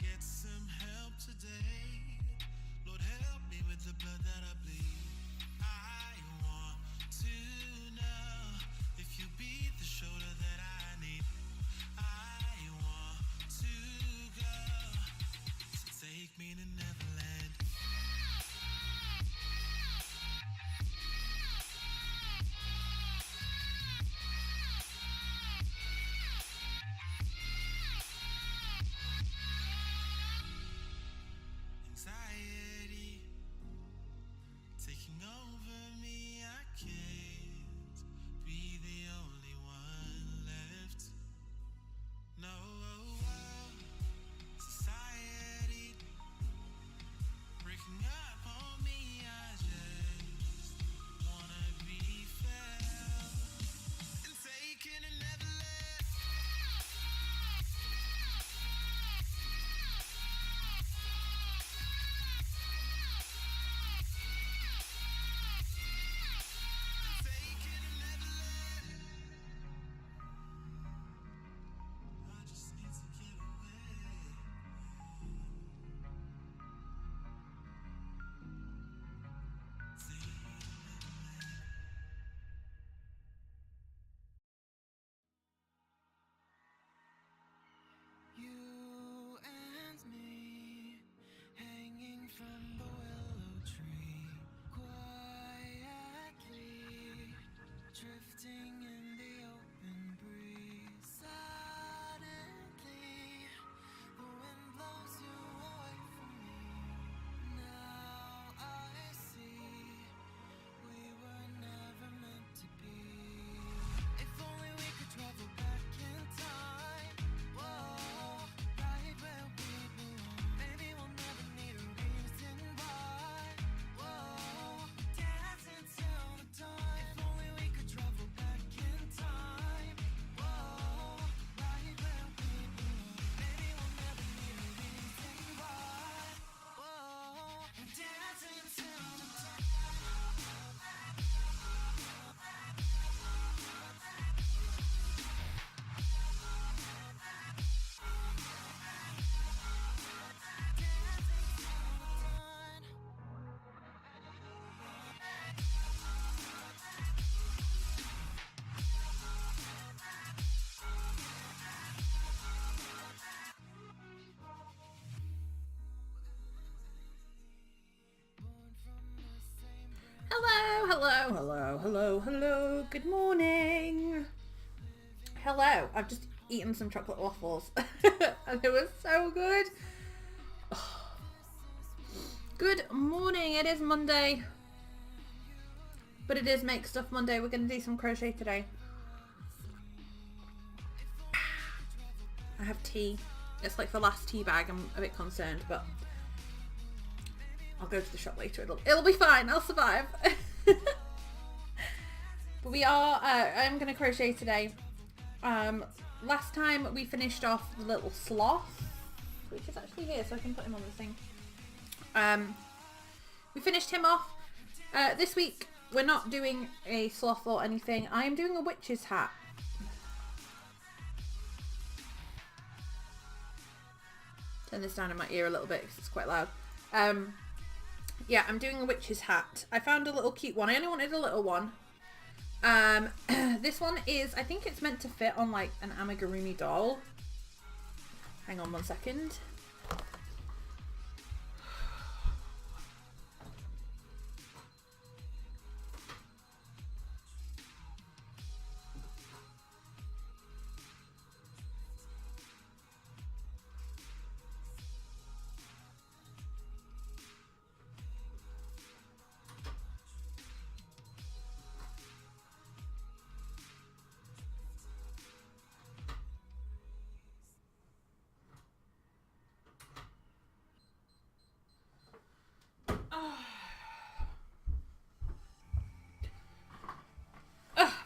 get some help today. Lord, help me with the blood that I bleed. I want to know if you beat the shoulder that I need. I want to go, so take me to Neverland. Anxiety taking over me, I can't be the only one left. No, society breaking up on me, I just wanna be felt and taken another land. Taken another land. I just need to get away. Take me to Neverland. You and me, hanging from the willow tree, quietly drifting in the open breeze. Suddenly, the wind blows you away from me. Now I see we were never meant to be. If only we could travel back in time. Whoa, right where we belong. Maybe we'll never need a reason why. Whoa, dancing till the dawn. If only we could travel back in time. Whoa, right where we belong. Maybe we'll never need a reason why. Whoa, dancing till the dawn. Hello, hello, hello, hello, hello. Good morning. Hello. I've just eaten some chocolate waffles and it was so good. Good morning. It is Monday, but it is Make Stuff Monday. We're going to do some crochet today. I have tea. It's like the last tea bag. I'm a bit concerned, but I'll go to the shop later. It'll be fine. I'll survive. But we are, I'm going to crochet today. Last time we finished off the little sloth, which is actually here, so I can put him on the thing. We finished him off. This week, we're not doing a sloth or anything. I am doing a witch's hat. Turn this down in my ear a little bit because it's quite loud. Yeah, I'm doing a witch's hat. I found a little cute one. I only wanted a little one. This one is, I think it's meant to fit on like an amigurumi doll. Hang on one second.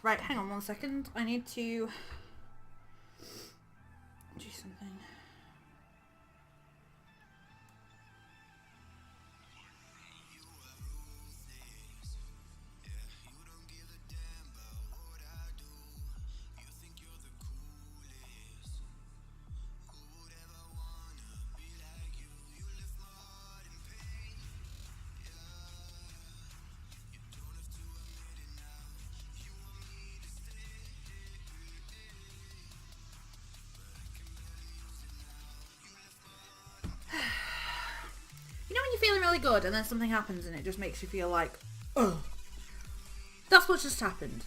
Right, hang on one second. I need to do something. really good, and then something happens and it just makes you feel like, oh. That's what just happened.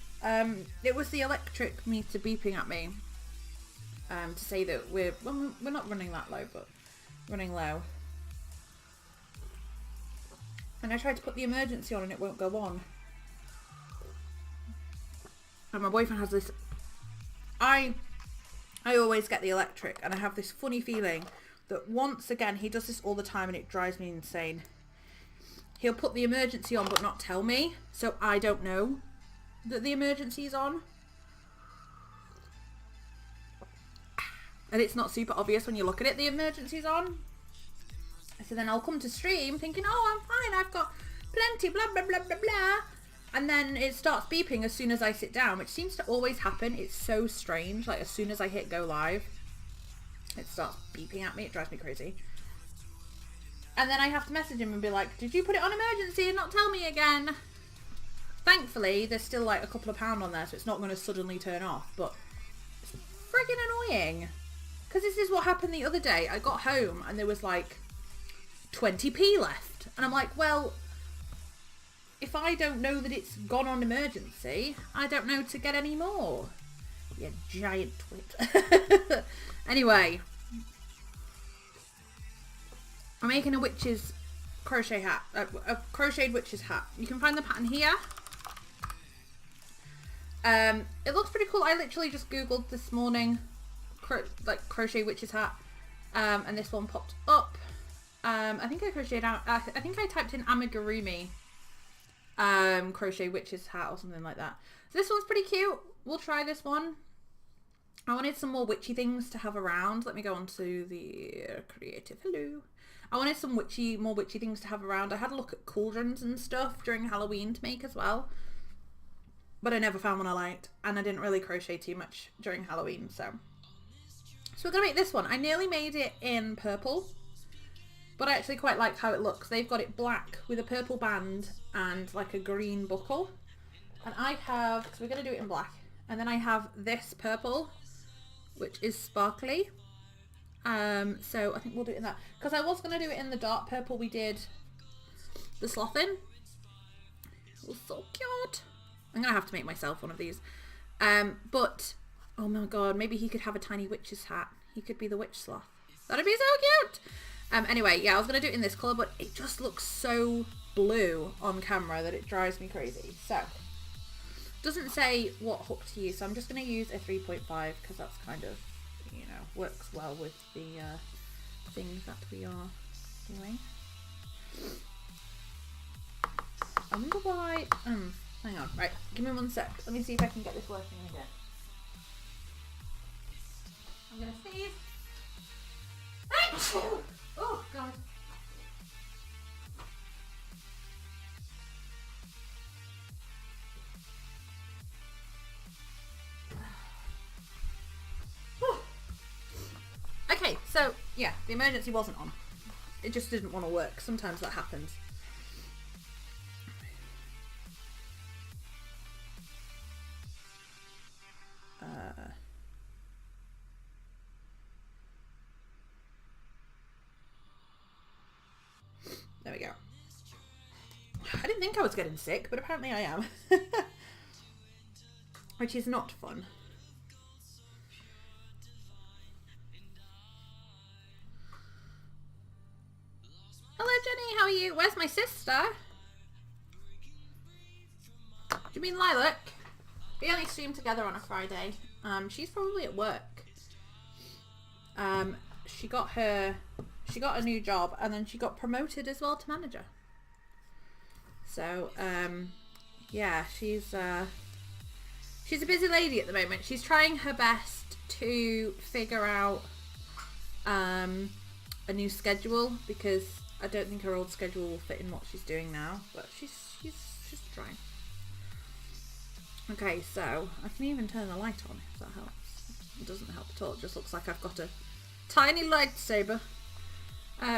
It was the electric meter beeping at me to say that we're not running that low, but running low. And I tried to put the emergency on and it won't go on. And my boyfriend has this... I always get the electric, and I have this funny feeling that once again, he does this all the time and it drives me insane. He'll put the emergency on but not tell me, so I don't know that the emergency is on. And it's not super obvious when you look at it, the emergency's on. So then I'll come to stream thinking, oh, I'm fine, I've got plenty, blah, blah, blah, blah, blah. And then it starts beeping as soon as I sit down, which seems to always happen. It's so strange. Like, as soon as I hit go live, it starts beeping at me. It drives me crazy. And then I have to message him and be like, did you put it on emergency and not tell me again? Thankfully, there's still like a couple of pounds on there, so it's not going to suddenly turn off. But it's friggin' annoying. Because this is what happened the other day. I got home and there was like 20p left. And I'm like, well, if I don't know that it's gone on emergency, I don't know to get any more. You giant twit. Anyway. I'm making a witch's crochet hat. A crocheted witch's hat. You can find the pattern here. It looks pretty cool. I literally just googled this morning crochet witch's hat. And this one popped up. I think I crocheted out... I think I typed in amigurumi. Crochet witch's hat or something like that. So this one's pretty cute. We'll try this one. I wanted some more witchy things to have around. Let me go on to the creative. Hello. I wanted some more witchy things to have around. I had a look at cauldrons and stuff during Halloween to make as well. But I never found one I liked. And I didn't really crochet too much during Halloween. So we're going to make this one. I nearly made it in purple. But I actually quite like how it looks. They've got it black with a purple band and like a green buckle. And I have, because we're going to do it in black. And then I have this purple, which is sparkly. So I think we'll do it in that. Because I was going to do it in the dark purple we did the sloth in. It was so cute. I'm going to have to make myself one of these. But, oh my god, maybe he could have a tiny witch's hat. He could be the witch sloth. That'd be so cute. Anyway, yeah, I was going to do it in this colour, but it just looks so blue on camera that it drives me crazy. So, doesn't say what hook to use, so I'm just going to use a 3.5 because that's kind of, you know, works well with the things that we are doing. I wonder why... hang on, right, give me 1 sec. Let me see if I can get this working again. I'm going to sneeze. Oh, God. Okay, so, yeah, the emergency wasn't on. It just didn't want to work. Sometimes that happens. There we go. I didn't think I was getting sick, but apparently I am. Which is not fun. Hello Jenny, how are you? Where's my sister? Do you mean Lilac? We only stream together on a Friday. She's probably at work. She got a new job and then she got promoted as well to manager. So, yeah, she's a busy lady at the moment. She's trying her best to figure out a new schedule because I don't think her old schedule will fit in what she's doing now, but she's trying. Okay, so I can even turn the light on if that helps. It doesn't help at all. It just looks like I've got a tiny lightsaber.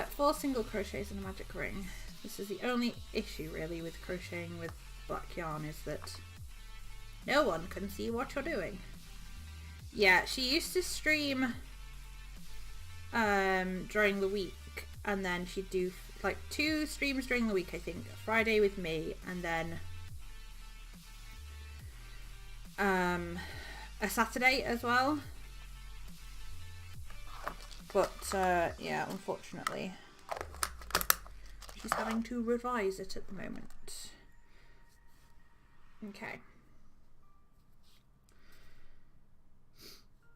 4 single crochets and a magic ring. This is the only issue really with crocheting with black yarn, is that no one can see what you're doing. Yeah, she used to stream during the week and then she'd do like 2 streams during the week, I think. Friday with me, and then a Saturday as well. But yeah, unfortunately she's having to revise it at the moment. Okay.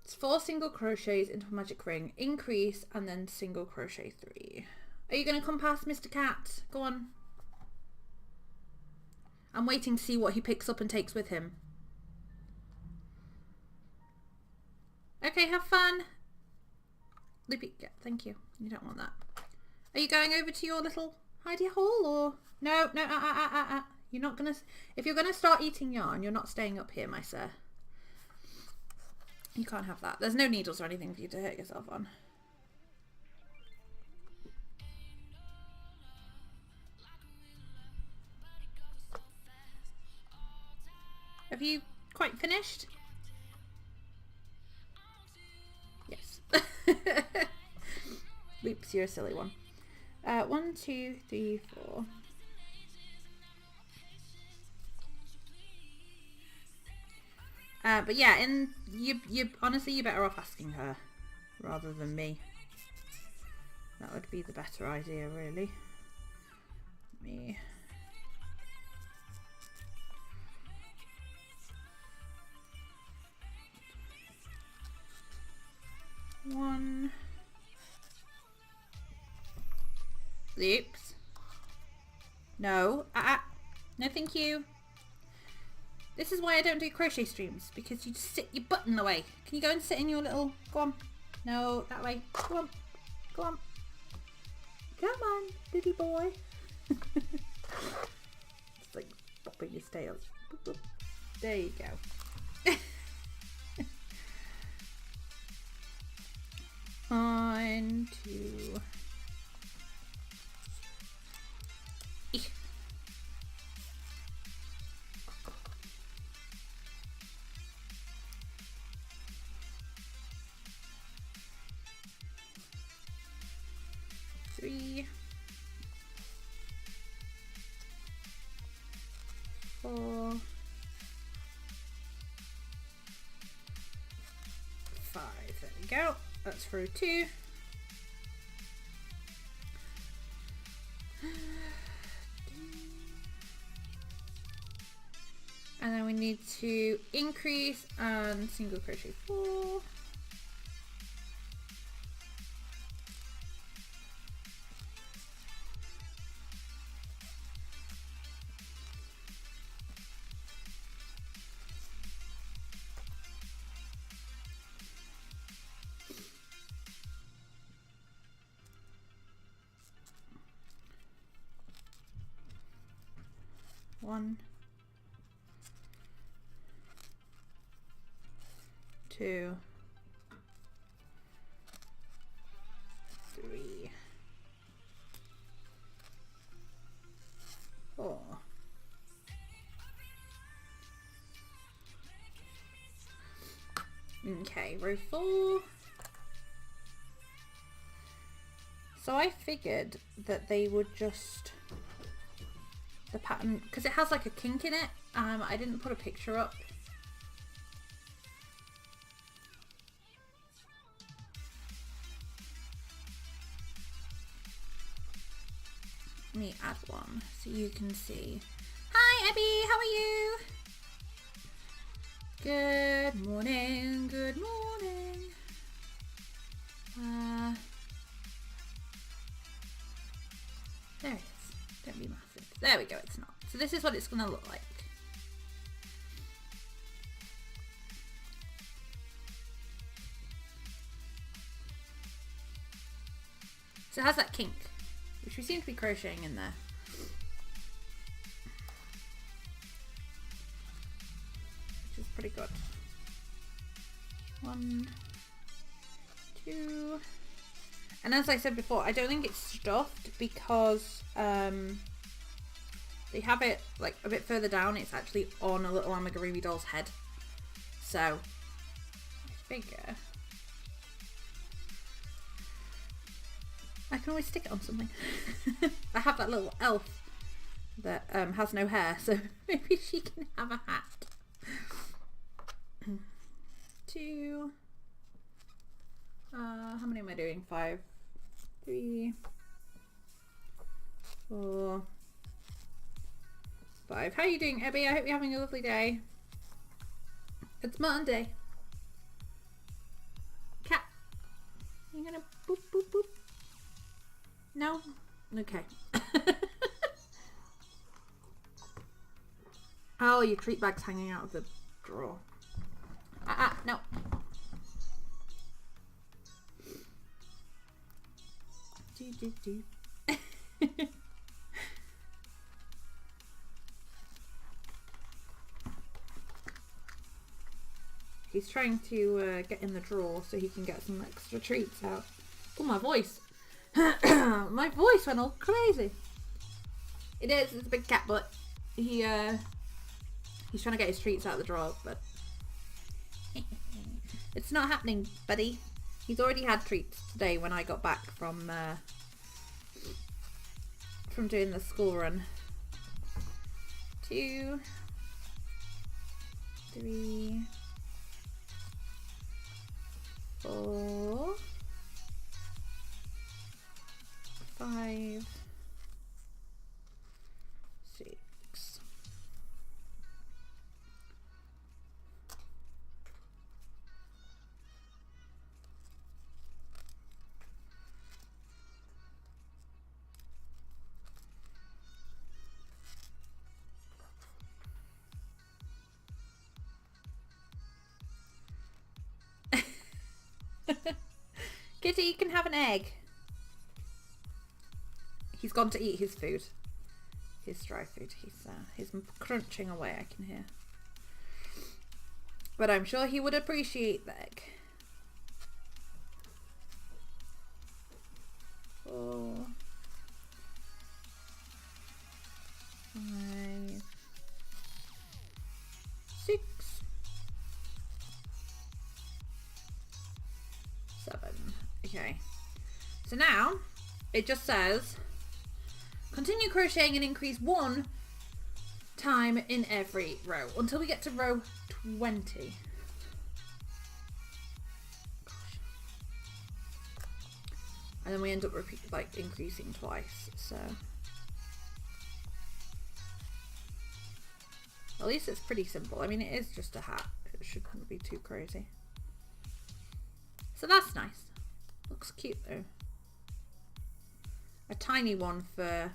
It's 4 single crochets into a magic ring, increase, and then single crochet 3. Are you going to come past Mr. Cat? Go on. I'm waiting to see what he picks up and takes with him. Okay, have fun. Loopy, yeah, thank you. You don't want that. Are you going over to your little hidey hole, or no? You're not gonna. If you're gonna start eating yarn, you're not staying up here, my sir. You can't have that. There's no needles or anything for you to hurt yourself on. Have you quite finished? Yes. Oops, you're a silly one. 1, 2, 3, 4. But yeah, and you honestly, you're better off asking her rather than me. That would be the better idea, really. Me. One. Oops. No. No, thank you. This is why I don't do crochet streams, because you just sit your butt in the way. Can you go and sit in your little... Go on. No, that way. Go on. Go on. Come on, little boy. It's like bopping his tails. Boop, boop. There you go. 1, 2... 3, 4, 5. There we go. That's through 2. And then we need to increase and single crochet 4. One, 2, 3, 4. Okay, row 4. So I figured that they would just... the pattern, because it has like a kink in it. I didn't put a picture up. Let me add one so you can see. Hi Abby, how are you? Good morning, good morning. There it is. Don't be massive. There we go, it's not. So this is what it's going to look like. So it has that kink, which we seem to be crocheting in there. Which is pretty good. 1, 2... And as I said before, I don't think it's stuffed because they have it like a bit further down. It's actually on a little amigurumi doll's head. So I figure. I can always stick it on something. I have that little elf that has no hair, so maybe she can have a hat. 2. How many am I doing? 5, 3, 4, 5. How are you doing, Abby? I hope you're having a lovely day. It's Monday. Cat, you gonna boop boop boop? No? Okay. Oh, your treat bag's hanging out of the drawer. No. Do. He's trying to get in the drawer so he can get some extra treats out. Oh, my voice. My voice went all crazy. It's a big cat, but he's trying to get his treats out of the drawer, but it's not happening, buddy. He's already had treats today when I got back from doing the school run. 2, 3, 4, 5, 6. Kitty, you can have an egg. He's gone to eat his food. His dry food. He's crunching away, I can hear. But I'm sure he would appreciate the egg. 4, 5, 6, 7. Okay. So now it just says continue crocheting and increase 1 time in every row until we get to row 20. Gosh. And then we end up increasing twice. So at least it's pretty simple. I mean, it is just a hat. It shouldn't be too crazy. So that's nice. Looks cute though. A tiny one for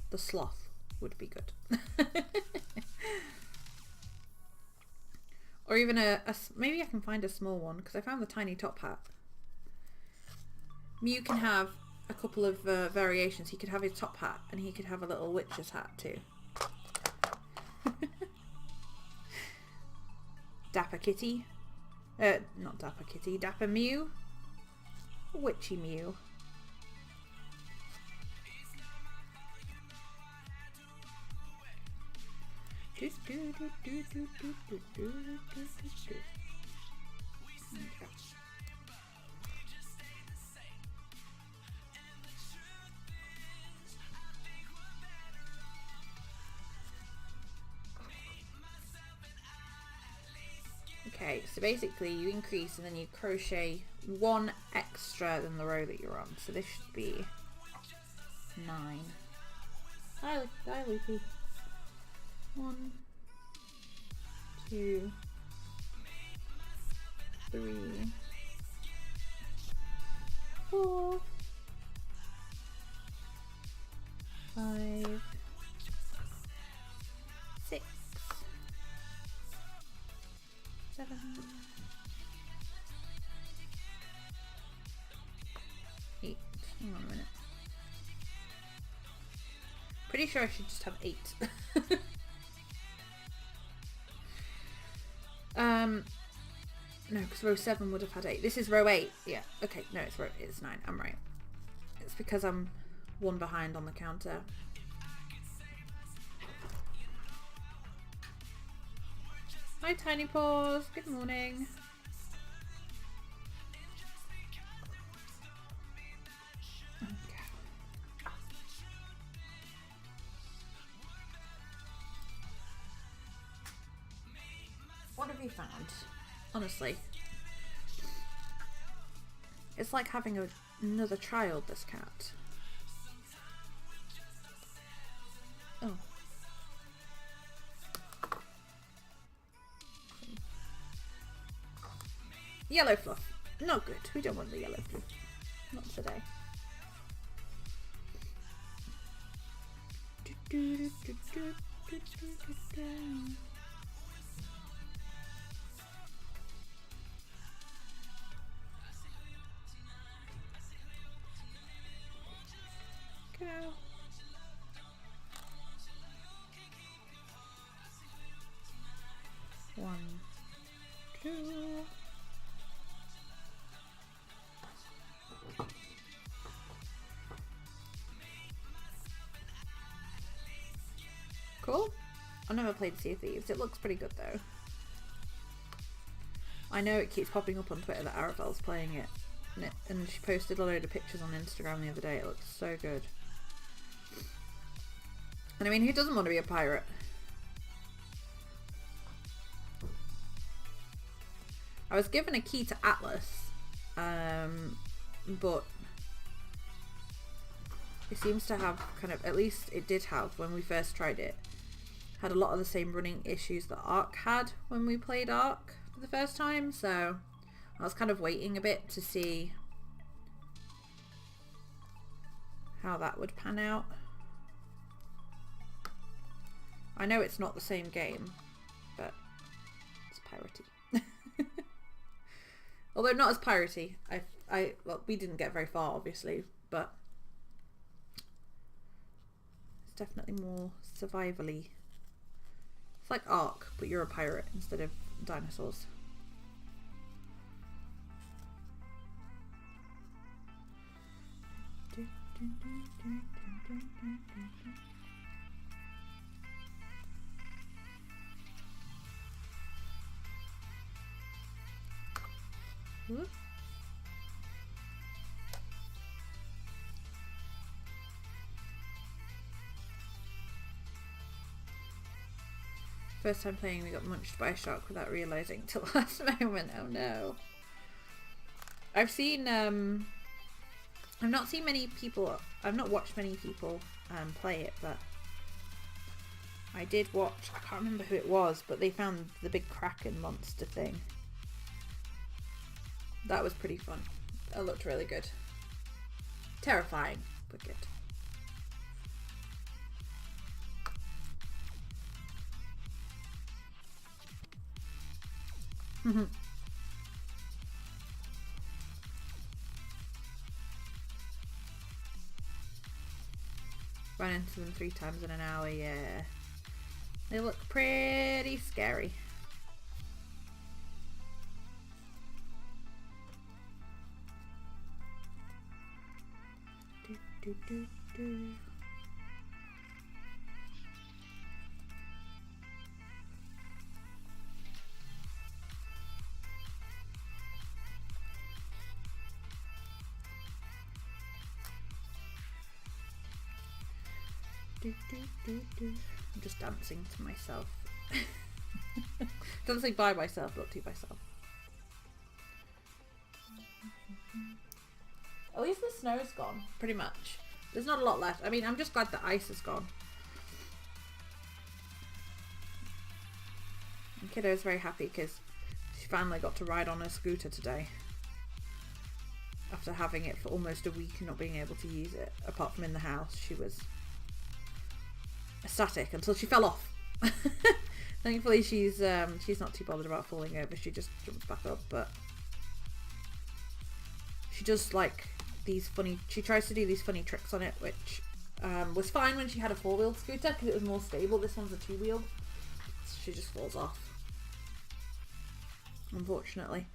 the sloth would be good. Or even maybe I can find a small one because I found the tiny top hat. Mew can have a couple of variations. He could have his top hat and he could have a little witch's hat too. Dapper Kitty. Not Dapper Kitty, Dapper Mew. Witchy Mew. Okay, so basically you increase and then you crochet 1 extra than the row that you're on. So this should be 9. Hi Lucy. 1, 2, 3, 4, 5, 6, 7, 8. Hang on a minute. Pretty sure I should just have 8. No, because row 7 would have had 8. This is row 8. Yeah. Okay. No, it's 9. I'm right. It's because I'm 1 behind on the counter. Hi, Tiny Paws. Good morning. I found. Honestly. It's like having another child, this cat. Oh. Yellow fluff. Not good. We don't want the yellow fluff. Not today. Go. 1, 2. Cool. I've never played Sea of Thieves. It looks pretty good though. I know it keeps popping up on Twitter that Aravel's playing it. And she posted a load of pictures on Instagram the other day. It looks so good. And I mean, who doesn't want to be a pirate? I was given a key to Atlas, but it seems to have kind of, at least it did have when we first tried it, had a lot of the same running issues that Ark had when we played Ark for the first time, so I was kind of waiting a bit to see how that would pan out. I know it's not the same game, but it's piratey. Although not as piratey. Well, we didn't get very far, obviously, but it's definitely more survivally. It's like Ark, but you're a pirate instead of dinosaurs. Whoop. First time playing, we got munched by a shark without realising till the last moment. Oh no. I've seen, I've not seen many people, I've not watched many people play it, but I did watch, I can't remember who it was, but they found the big Kraken monster thing. That was pretty fun. It looked really good. Terrifying, but good. Run into them 3 times in an hour, yeah. They look pretty scary. Do, do, do. I'm just dancing to myself. Dancing by myself, not to myself. At least the snow's gone, pretty much. There's not a lot left. I mean, I'm just glad the ice is gone. And Kiddo's very happy because she finally got to ride on her scooter today. After having it for almost a week and not being able to use it. Apart from in the house, she was ecstatic until she fell off. Thankfully she's not too bothered about falling over. She just jumps back up, but she does like these funny, she tries to do these funny tricks on it, which was fine when she had a 4-wheeled scooter because it was more stable. This one's a 2-wheeled, so she just falls off, unfortunately.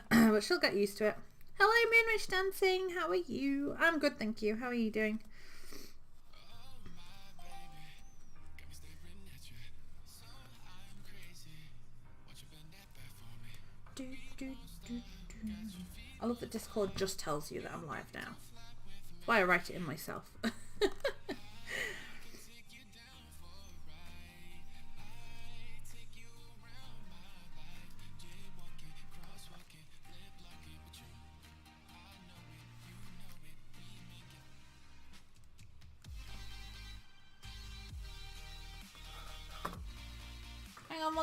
But she'll get used to it. Hello Moonwitch Dancing, how are you? I'm good, thank you. How are you doing? I love that Discord just tells you that I'm live now. That's why I write it in myself.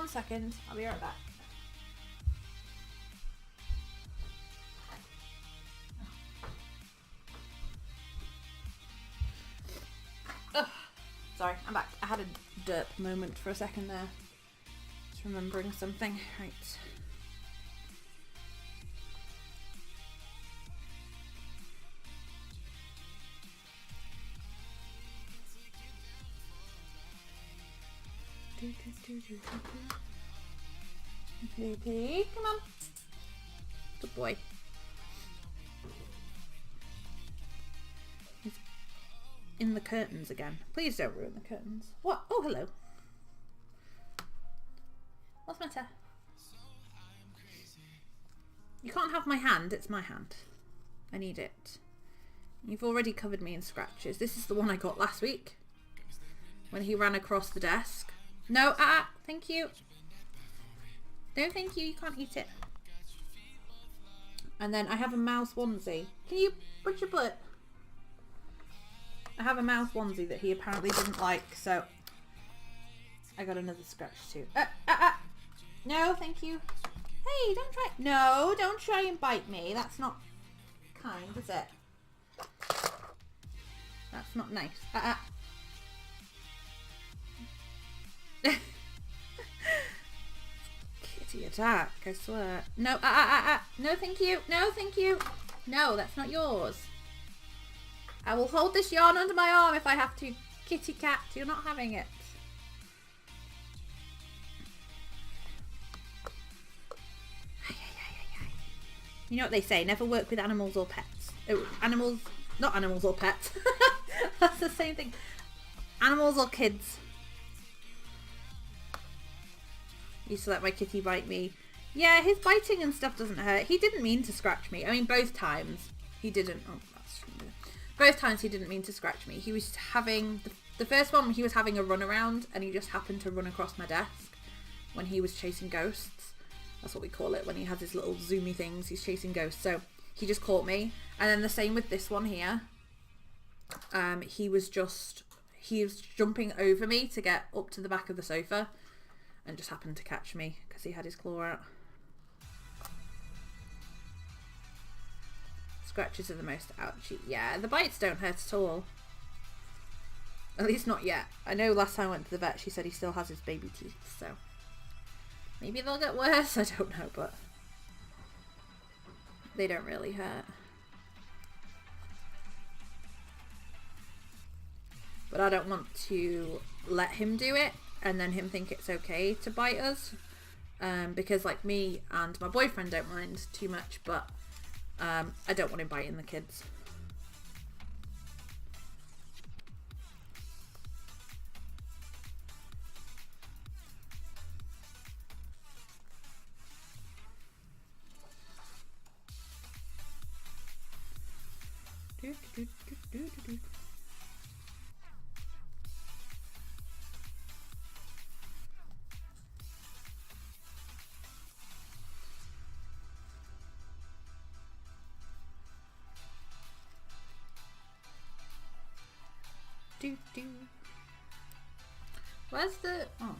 1 second. I'll be right back. Ugh. Sorry, I'm back. I had a derp moment for a second there. Just remembering something. Right. Loopy, come on. Good boy. He's in the curtains again. Please don't ruin the curtains. What? Oh, hello. What's the matter? You can't have my hand. It's my hand. I need it. You've already covered me in scratches. This is the one I got last week when he ran across the desk. No, thank you. No, thank you. You can't eat it. And then I have a mouse onesie. Can you put your butt? I have a mouse onesie that he apparently didn't like, so I got another scratch too. No, thank you. Hey, don't try. No, don't try and bite me. That's not kind, is it? That's not nice. Kitty attack, I swear. No, no, thank you. No, thank you. No, that's not yours. I will hold this yarn under my arm if I have to. Kitty cat, you're not having it. You know what they say, never work with animals or pets. Oh, animals, not animals or pets. That's the same thing. Animals or kids. Used to let my kitty bite me. Yeah, his biting and stuff doesn't hurt. He didn't mean to scratch me. I mean, both times he didn't. Oh, that's both times he didn't mean to scratch me. He was having the first one. He was having a run around, and he just happened to run across my desk when he was chasing ghosts. That's what we call it when he has his little zoomy things. He's chasing ghosts. So he just caught me, and then the same with this one here. He was jumping over me to get up to the back of the sofa. And just happened to catch me because he had his claw out. Scratches are the most ouchy. Yeah, the bites don't hurt at all. At least not yet. I know last time I went to the vet, she said he still has his baby teeth, so maybe they'll get worse. I don't know, but they don't really hurt. But I don't want to let him do it and then him think it's okay to bite us, because like me and my boyfriend don't mind too much, but I don't want him biting the kids. Where's the... Oh.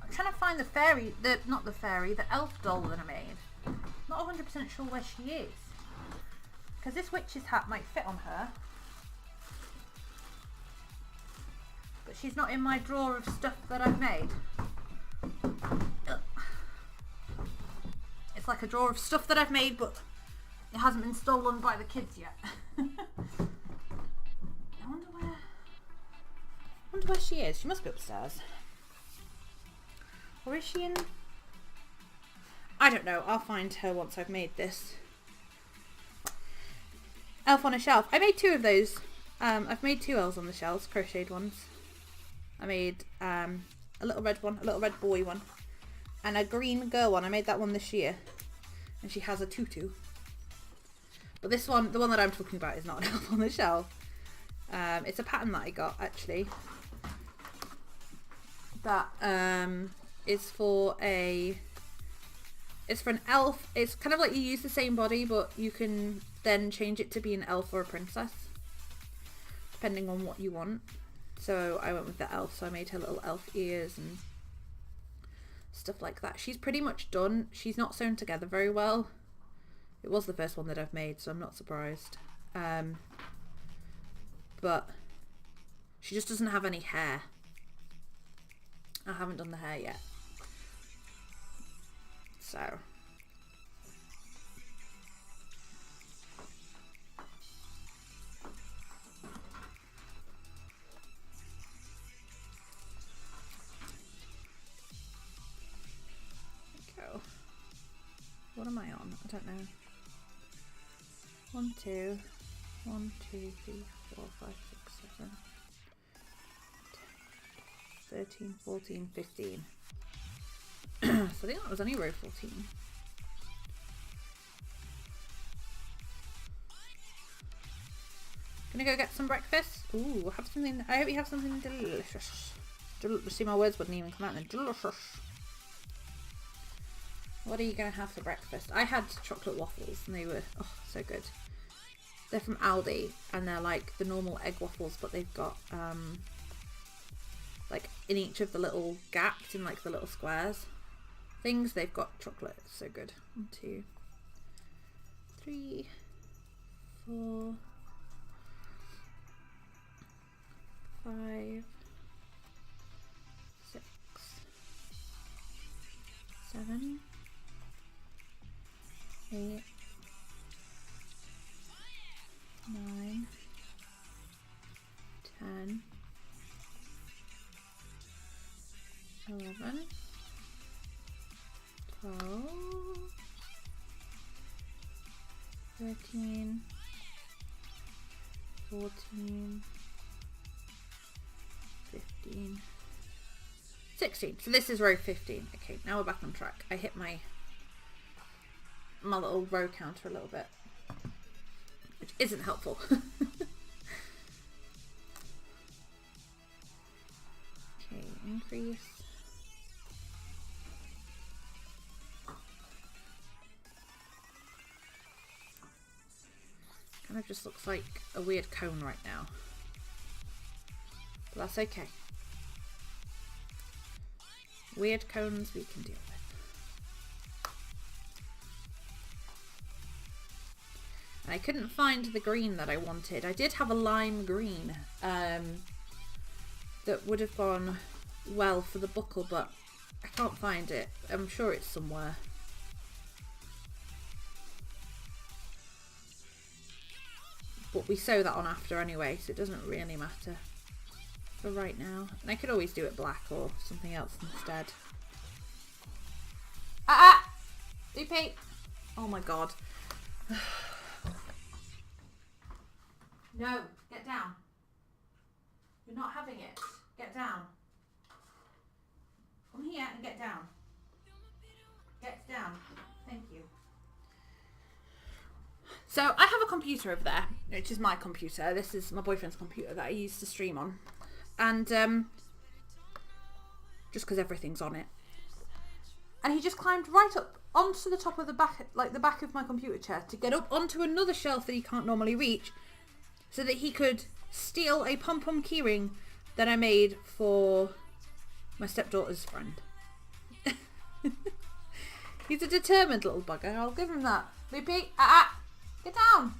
I'm trying to find the fairy... Not the fairy, the elf doll that I made. Not 100% sure where she is. Because this witch's hat might fit on her. But she's not in my drawer of stuff that I've made. Ugh. It's like a drawer of stuff that I've made, but it hasn't been stolen by the kids yet. I wonder where she is. She must be upstairs. Or is she in... I don't know. I'll find her once I've made this. Elf on a shelf. I made 2 of those. I've made 2 elves on the shelves, crocheted ones. I made a little red one, a little red boy one, and a green girl one. I made that one this year. And she has a tutu. But this one, the one that I'm talking about, is not an elf on the shelf. It's a pattern that I got, actually. That is for a... It's for an elf. It's kind of like you use the same body, but you can then change it to be an elf or a princess, depending on what you want. So I went with the elf, so I made her little elf ears and stuff like that. She's pretty much done. She's not sewn together very well. It was the first one that I've made, so I'm not surprised. But she just doesn't have any hair. I haven't done the hair yet. So. Go. What am I on? I don't know. 1, 2, 1, 2, 3, 4, 5, 6, 7, 13, 14, 15. So I think that was only row 14. Gonna go get some breakfast. Ooh, have something. I hope you have something delicious. See, my words wouldn't even come out then. Delicious. What are you gonna have for breakfast? I had chocolate waffles and they were so good. They're from Aldi and they're like the normal egg waffles, but they've got like in each of the little gaps in like the little squares things, they've got chocolate. It's so good. 1, 2, 3, 4, 5, 6, 7, 8, 9, 10, 11, 12, 13, 14, 15, 16. So this is row 15. Okay, now we're back on track. I hit my little row counter a little bit, which isn't helpful. Okay, increase. Kind of just looks like a weird cone right now, but that's okay. Weird cones we can deal with. I couldn't find the green that I wanted. I did have a lime green that would have gone well for the buckle, but I can't find it. I'm sure it's somewhere. But we sew that on after anyway, so it doesn't really matter for right now. And I could always do it black or something else instead. Loopy! Oh my god. No, get down. You're not having it. Get down. Come here and get down. Get down. Thank you. So I have a computer over there, which is my computer. This is my boyfriend's computer that I use to stream on. And just because everything's on it. And he just climbed right up onto the top of the back, like the back of my computer chair, to get up onto another shelf that he can't normally reach, so that he could steal a pom-pom keyring that I made for my stepdaughter's friend. He's a determined little bugger, I'll give him that. Loopy, get down!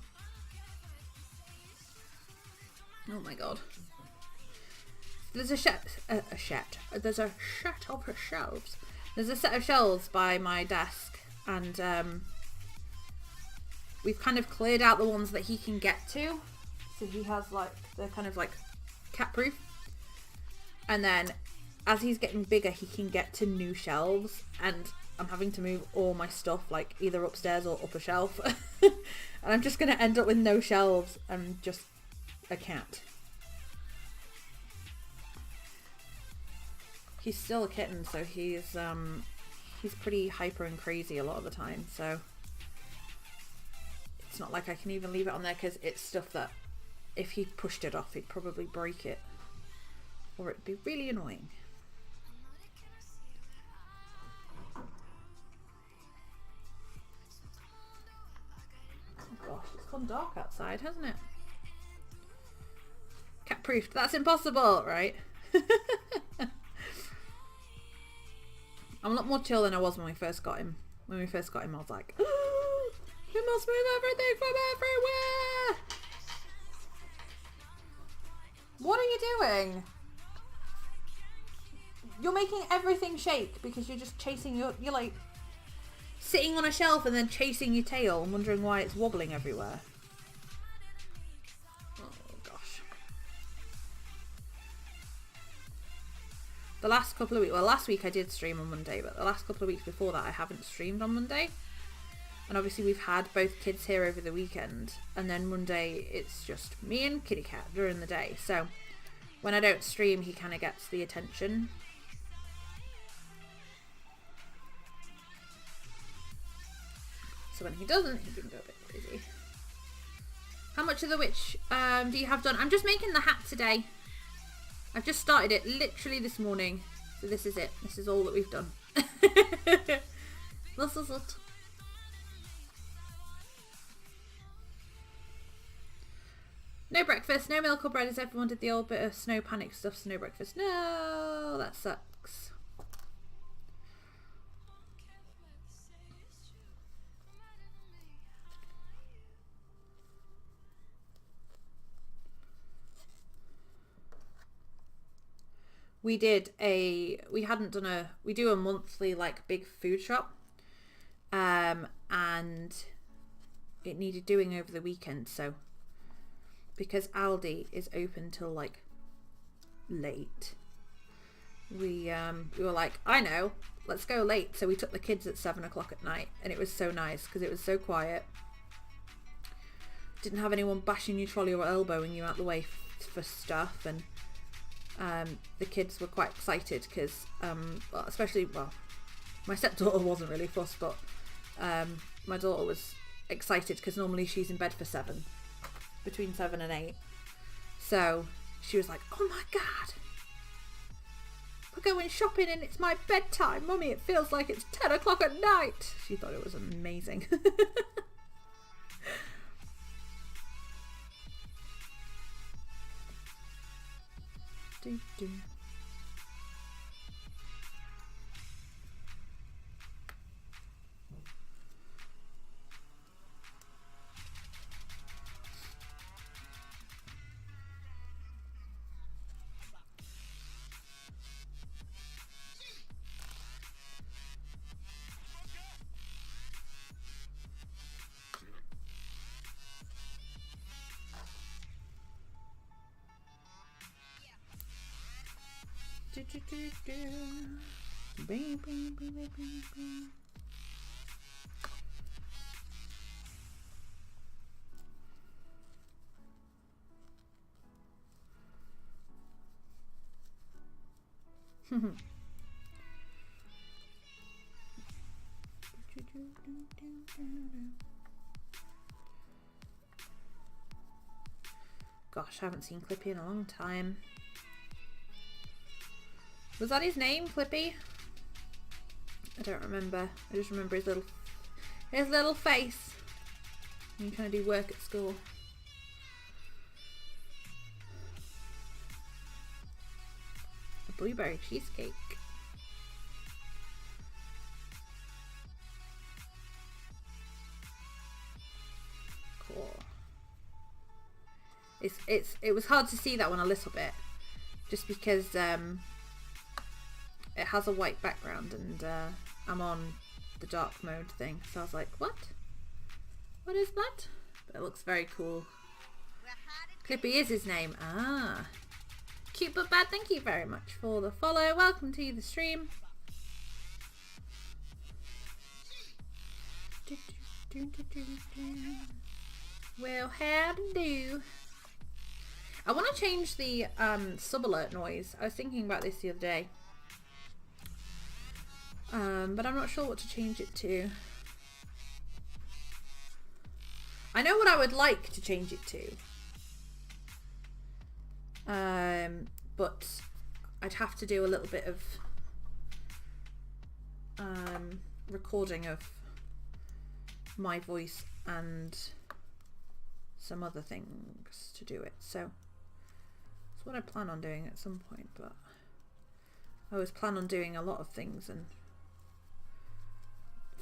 Oh my god. There's a set of shelves. There's a set of shelves by my desk, and we've kind of cleared out the ones that he can get to. So he has like, they're kind of like cat proof. And then as he's getting bigger, he can get to new shelves, and I'm having to move all my stuff like either upstairs or up a shelf. And I'm just going to end up with no shelves and just a cat. He's still a kitten, so he's pretty hyper and crazy a lot of the time, so it's not like I can even leave it on there, because it's stuff that if he pushed it off, he'd probably break it, or it'd be really annoying. Oh gosh, it's gone dark outside, hasn't it? Cat proofed. That's impossible, right? I'm a lot more chill than I was when we first got him. When we first got him, I was like, we must move everything from everywhere. What are you doing? You're making everything shake because you're just chasing you're like sitting on a shelf and then chasing your tail and wondering why it's wobbling everywhere. Oh gosh. The last couple of weeks, well, last week I did stream on Monday, but the last couple of weeks before that I haven't streamed on Monday. And obviously we've had both kids here over the weekend, and then Monday it's just me and Kitty Cat during the day. So when I don't stream, he kind of gets the attention. So when he doesn't, he can go a bit crazy. How much of the witch do you have done? I'm just making the hat today. I've just started it literally this morning. So this is it. This is all that we've done. This is it. No breakfast, no milk or bread as everyone did the old bit of snow panic stuff, so no breakfast. No, that sucks. We do a monthly like big food shop, and it needed doing over the weekend, so because Aldi is open till like late, we were like, I know, let's go late. So we took the kids at 7 o'clock at night, and it was so nice because it was so quiet. Didn't have anyone bashing your trolley or elbowing you out the way for stuff, and the kids were quite excited because, my stepdaughter wasn't really fussed, but my daughter was excited because normally she's in bed for 7, between 7 and 8. So she was like, oh my god, we're going shopping and it's my bedtime, mummy, it feels like it's 10 o'clock at night. She thought it was amazing. Do. Gosh, I haven't seen Clippy in a long time. Was that his name, Clippy? I don't remember. I just remember his little face. When trying to do work at school. A blueberry cheesecake. Cool. It was hard to see that one a little bit, just because it has a white background and I'm on the dark mode thing, so I was like, what is that? But it looks very cool. Clippy is his name. Ah, cute but bad. Thank you very much for the follow. Welcome to the stream. Well, how to do? I want to change the sub alert noise. I was thinking about this the other day, but I'm not sure what to change it to. I know what I would like to change it to, but I'd have to do a little bit of recording of my voice and some other things to do it, so that's what I plan on doing at some point. But I always plan on doing a lot of things and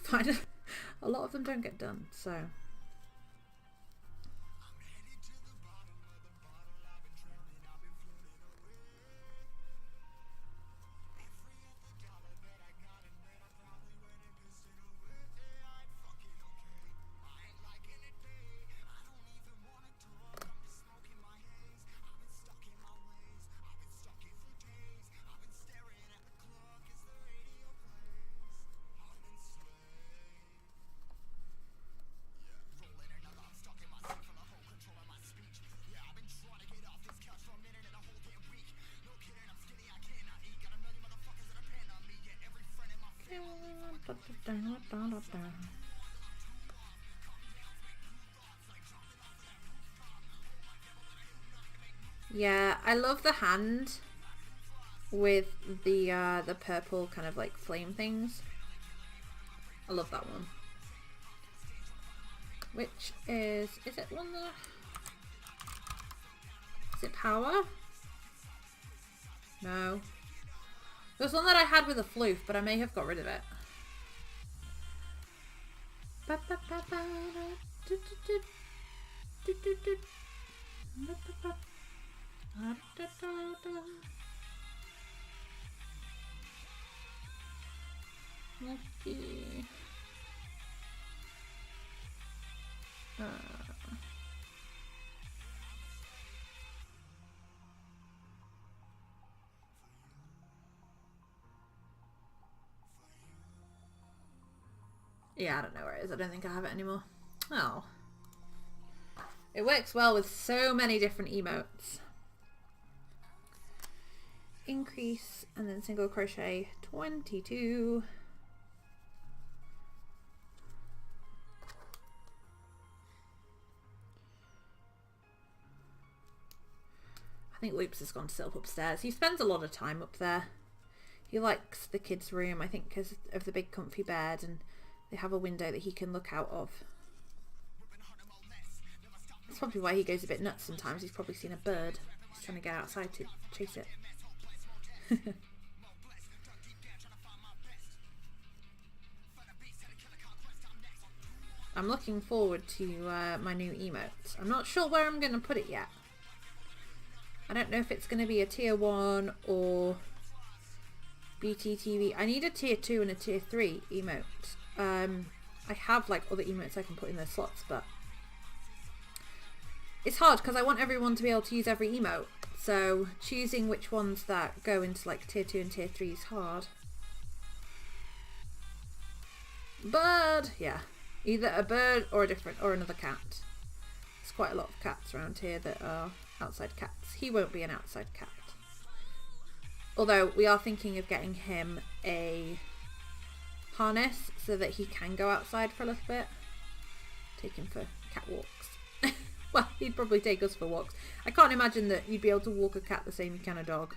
fine. A lot of them don't get done, so. Yeah, I love the hand with the purple kind of like flame things. I love that one. Which is it one that, is it power? No. There's one that I had with a floof, but I may have got rid of it. Okay. Yeah, I don't know where it is. I don't think I have it anymore. Oh. It works well with so many different emotes. Increase and then single crochet 22. I think Loops has gone to sit up upstairs. He spends a lot of time up there. He likes the kids' room, I think, because of the big comfy bed, and they have a window that he can look out of. That's probably why he goes a bit nuts sometimes. He's probably seen a bird. He's trying to get outside to chase it. I'm looking forward to my new emote. I'm not sure where I'm going to put it yet. I don't know if it's going to be a tier 1 or BTTV. I need a tier 2 and a tier 3 emote. I have like other emotes I can put in those slots, but it's hard because I want everyone to be able to use every emote. So choosing which ones that go into like tier 2 and tier 3 is hard. Bird! Yeah. Either a bird or another cat. There's quite a lot of cats around here that are outside cats. He won't be an outside cat. Although we are thinking of getting him a harness so that he can go outside for a little bit. Take him for cat walks. Well, he'd probably take us for walks. I can't imagine that you'd be able to walk a cat the same you can a dog.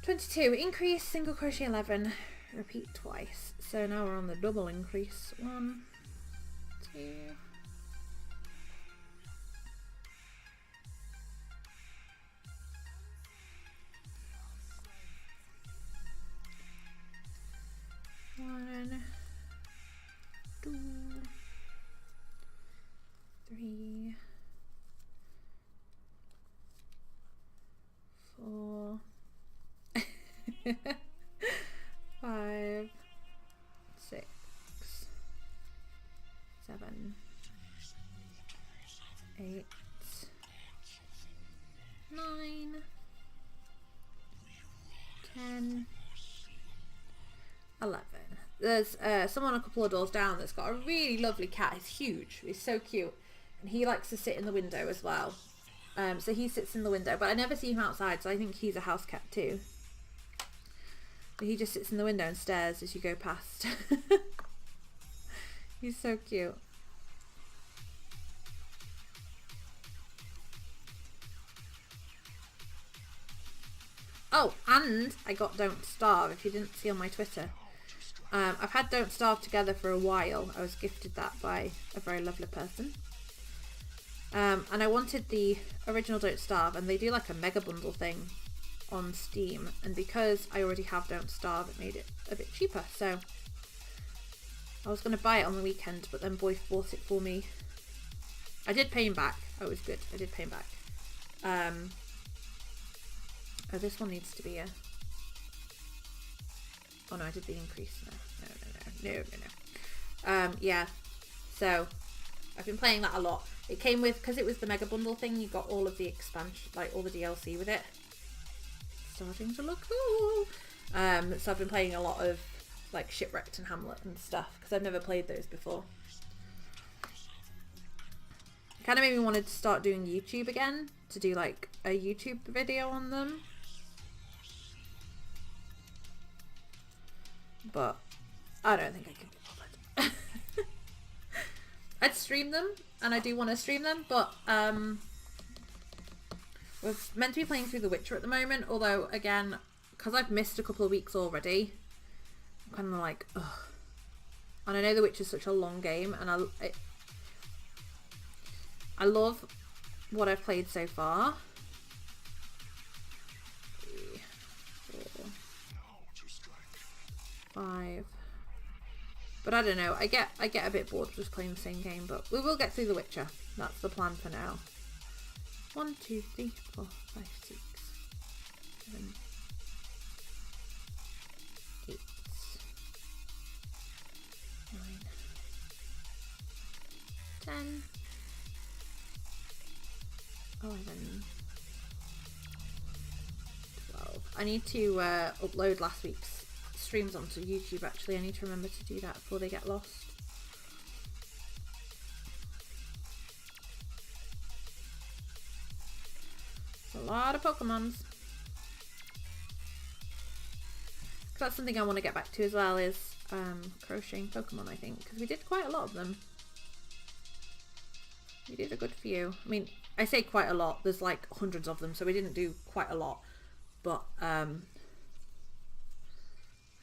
22. Increase, single crochet 11. Repeat twice. So now we're on the double increase. 1, 2. One, 2, 3, 4, 5, 6, 7, 8, 9, 10, 11. There's someone a couple of doors down that's got a really lovely cat. He's huge. He's so cute. And he likes to sit in the window as well. So he sits in the window, but I never see him outside, so I think he's a house cat too. But he just sits in the window and stares as you go past. He's so cute. Oh, and I got Don't Starve, if you didn't see on my Twitter. I've had Don't Starve together for a while. I was gifted that by a very lovely person. And I wanted the original Don't Starve, and they do like a mega bundle thing on Steam. And because I already have Don't Starve, it made it a bit cheaper. So I was going to buy it on the weekend, but then Boyce bought it for me. I did pay him back. Oh, it was good. I did pay him back. Oh, this one needs to be a... Oh no, I did the increase. No. Yeah. So, I've been playing that a lot. It came with, because it was the mega bundle thing, you got all of the expansion, like all the DLC with it. Starting to look cool. So I've been playing a lot of like Shipwrecked and Hamlet and stuff, because I've never played those before. It kind of made me want to start doing YouTube again, to do like a YouTube video on them. But I don't think I can be bothered. I'd stream them, and I do want to stream them, but we're meant to be playing through The Witcher at the moment, although again, because I've missed a couple of weeks already, I'm kind of like, ugh. And I know The Witcher's such a long game, and I love what I've played so far. 3, 4, 5. But I don't know, I get a bit bored just playing the same game, but we will get through The Witcher. That's the plan for now. 1, 2, 3, 4, 5, 6, 7, 8, 9, 10, 11, 12. I need to upload last week's streams onto YouTube actually. I need to remember to do that before they get lost. It's a lot of Pokemons. That's something I want to get back to as well, is crocheting Pokemon, I think, because we did quite a lot of them. We did a good few. I mean, I say quite a lot, there's like hundreds of them, so we didn't do quite a lot, but I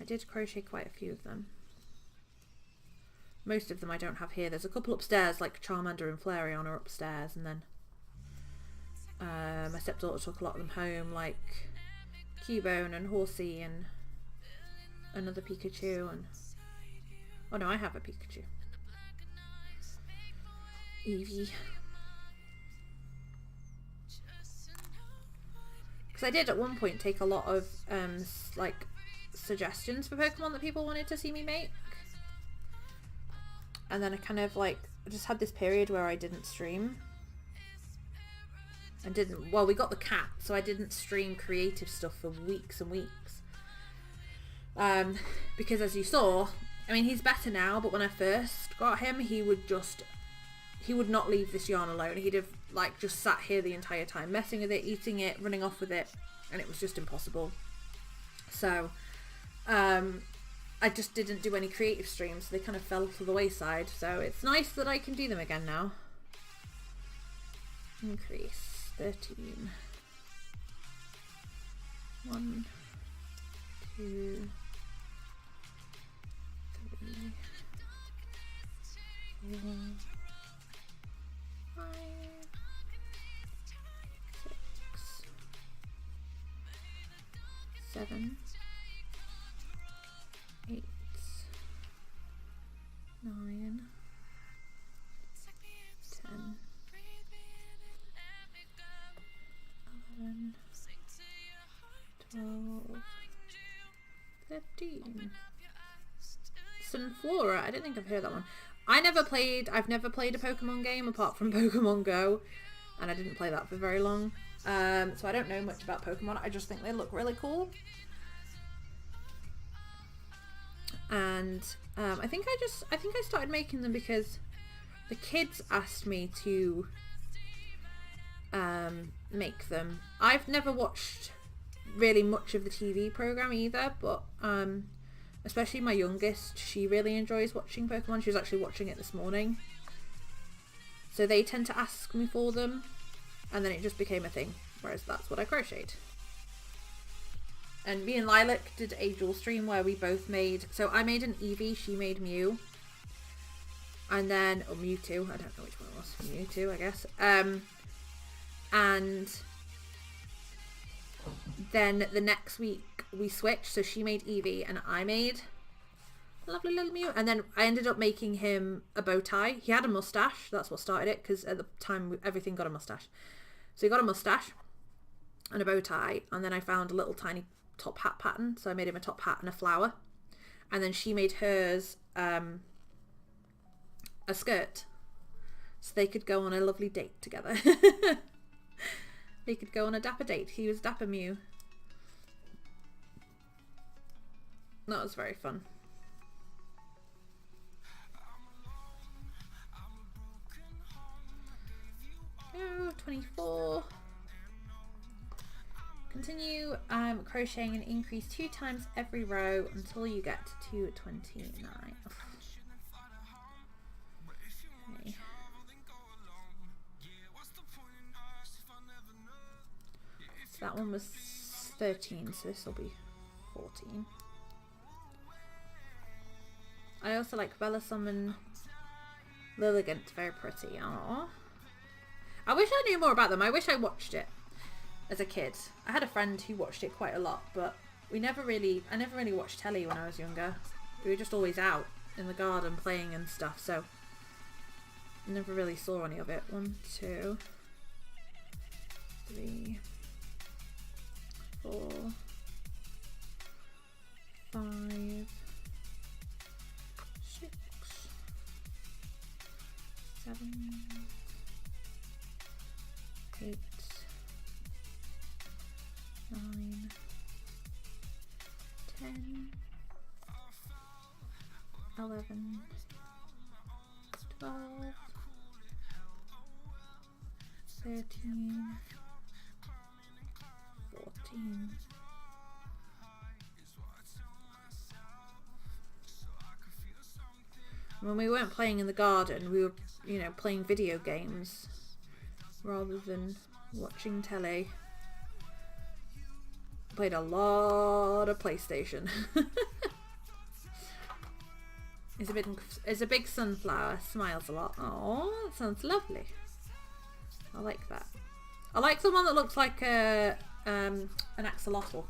did crochet quite a few of them. Most of them I don't have here. There's a couple upstairs, like Charmander and Flareon are upstairs, and then my stepdaughter took a lot of them home, like Cubone and Horsey and another Pikachu, and oh no, I have a Pikachu. Eevee. Because I did at one point take a lot of like suggestions for Pokemon that people wanted to see me make, and then I kind of like just had this period where I didn't stream and well, we got the cat, so I didn't stream creative stuff for weeks and weeks, because as you saw, I mean, he's better now, but when I first got him, he would not leave this yarn alone. He'd have like just sat here the entire time, messing with it, eating it, running off with it, and it was just impossible. So I just didn't do any creative streams, so they kind of fell to the wayside. So it's nice that I can do them again now. Increase 13. 1, 2, 3, 4, 5, 6, 7, 8, 9, 10, 11, 12, 13. Sunflora, I don't think I've heard that one. I've never played a Pokemon game apart from Pokemon Go, and I didn't play that for very long. So I don't know much about Pokemon. I just think they look really cool. And I think I started making them because the kids asked me to make them. I've never watched really much of the TV program either, but especially my youngest, she really enjoys watching Pokemon. She was actually watching it this morning. So they tend to ask me for them, and then it just became a thing, whereas that's what I crocheted. And me and Lilac did a dual stream where we both made, so I made an Eevee, she made Mew, and then, or Mewtwo, I don't know which one it was, Mewtwo I guess, and then the next week we switched, so she made Eevee and I made Lovely little Mew. And then I ended up making him a bow tie. He had a mustache. That's what started it, because at the time everything got a mustache. So he got a mustache and a bow tie, and then I found a little tiny top hat pattern, so I made him a top hat and a flower. And then she made hers a skirt, so they could go on a lovely date together. They could go on a dapper date. He was Dapper Mew. That was very fun. Oh, 24. Continue crocheting and increase 2 times every row until you get to 29. Okay. So that one was 13, so this will be 14. I also like Bella Summon Lilligant, very pretty. Aww. I wish I knew more about them. I wish I watched it as a kid. I had a friend who watched it quite a lot, but I never really watched telly when I was younger. We were just always out in the garden playing and stuff, so I never really saw any of it. 1, 2, 3, 4, 5, 6, 7, 8, 9, 10, 11, 12, 13, 14. When we weren't playing in the garden, we were, you know, playing video games rather than watching telly. Played a lot of PlayStation. It's a big sunflower. Smiles a lot. Oh, that sounds lovely. I like that. I like the one that looks like an axolotl.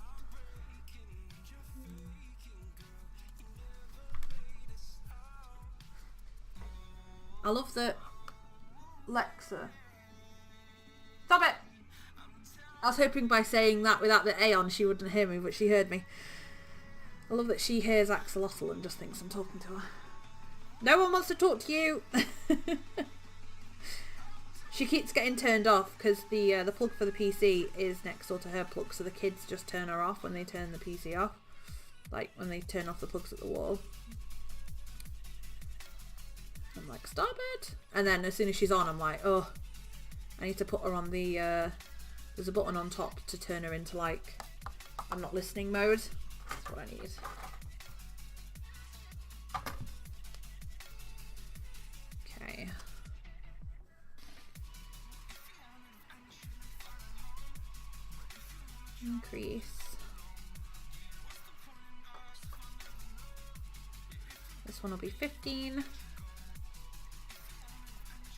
I love that Lexa. Stop it! I was hoping by saying that without the A on she wouldn't hear me, but she heard me. I love that she hears axolotl and just thinks I'm talking to her. No one wants to talk to you! She keeps getting turned off because the plug for the PC is next door to her plug, so the kids just turn her off when they turn the PC off. Like when they turn off the plugs at the wall. I'm like, stop it! And then as soon as she's on, I'm like, oh, I need to put her on the, there's a button on top to turn her into like, I'm not listening mode. That's what I need. Okay. Increase. This one will be 15.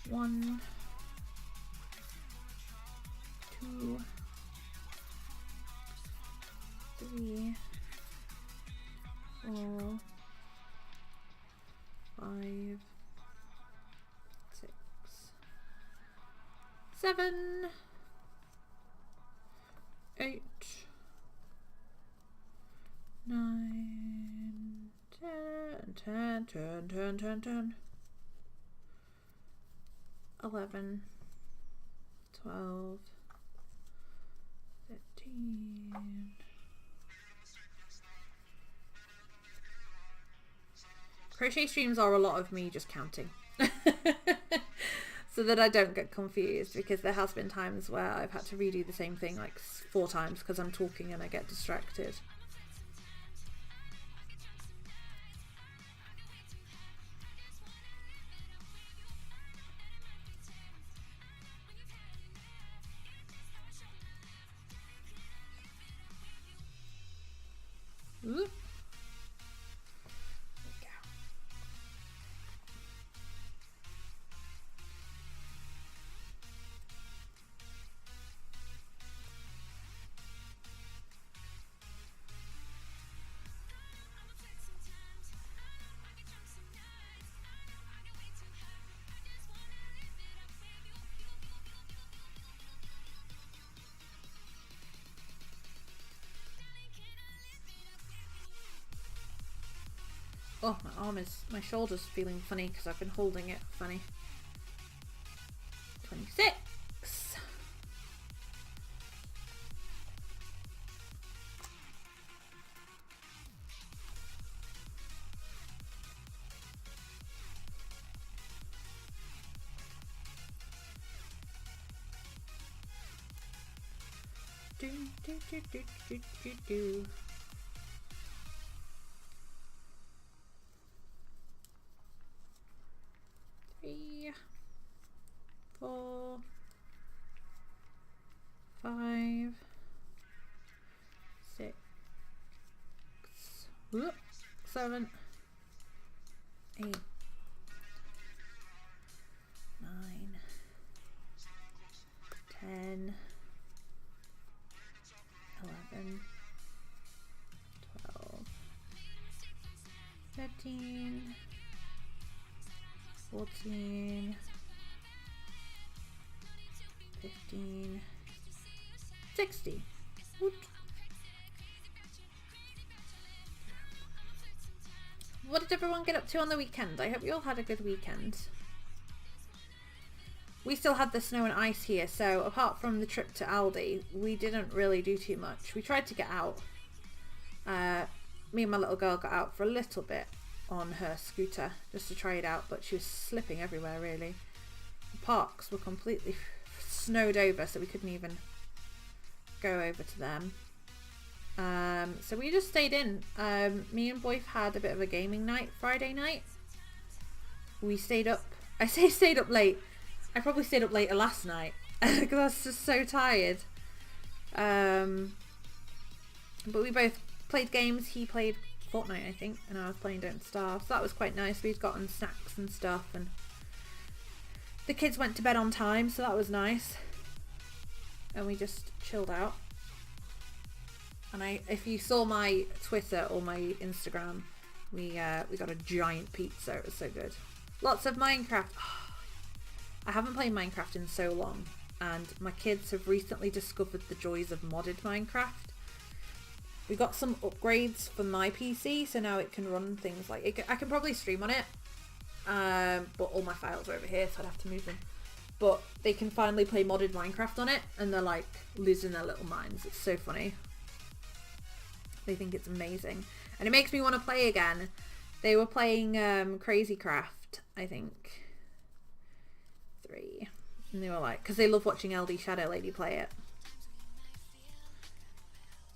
1, 2, 3, 4, 5, 6, 7, 8, 9, 10, 11, 12, 13. Crochet streams are a lot of me just counting. So that I don't get confused, because there has been times where I've had to redo the same thing like 4 times because I'm talking and I get distracted. Ooh. There we go. Oh, my shoulder's feeling funny because I've been holding it funny. 26. Do, do, do, do, do, do, do. 3, 4, 5, 6, 7, 8, 9, 10, 11, 12, 13, 14, 15, 60. Woot. What did everyone get up to on the weekend? I hope you all had a good weekend. We still had the snow and ice here, so apart from the trip to Aldi, we didn't really do too much. We tried to get out. Me and my little girl got out for a little bit on her scooter just to try it out, but she was slipping everywhere really. The parks were completely snowed over, so we couldn't even go over to them. So we just stayed in. Me and Boyf had a bit of a gaming night Friday night. We stayed up. I say stayed up late. I probably stayed up later last night because I was just so tired. But we both played games. He played Fortnite, I think, and I was playing Don't Starve. So that was quite nice. We'd gotten snacks and stuff, and the kids went to bed on time, so that was nice. And we just chilled out. And if you saw my Twitter or my Instagram, we got a giant pizza. It was so good. Lots of Minecraft. I haven't played Minecraft in so long, and my kids have recently discovered the joys of modded Minecraft. We got some upgrades for my PC, so now it can run things like I can probably stream on it, but all my files are over here, so I'd have to move them. But they can finally play modded Minecraft on it, and they're like losing their little minds. It's so funny. They think it's amazing, and it makes me want to play again. They were playing Crazy Craft, I think, 3, and they were like, because they love watching LD Shadow Lady play it.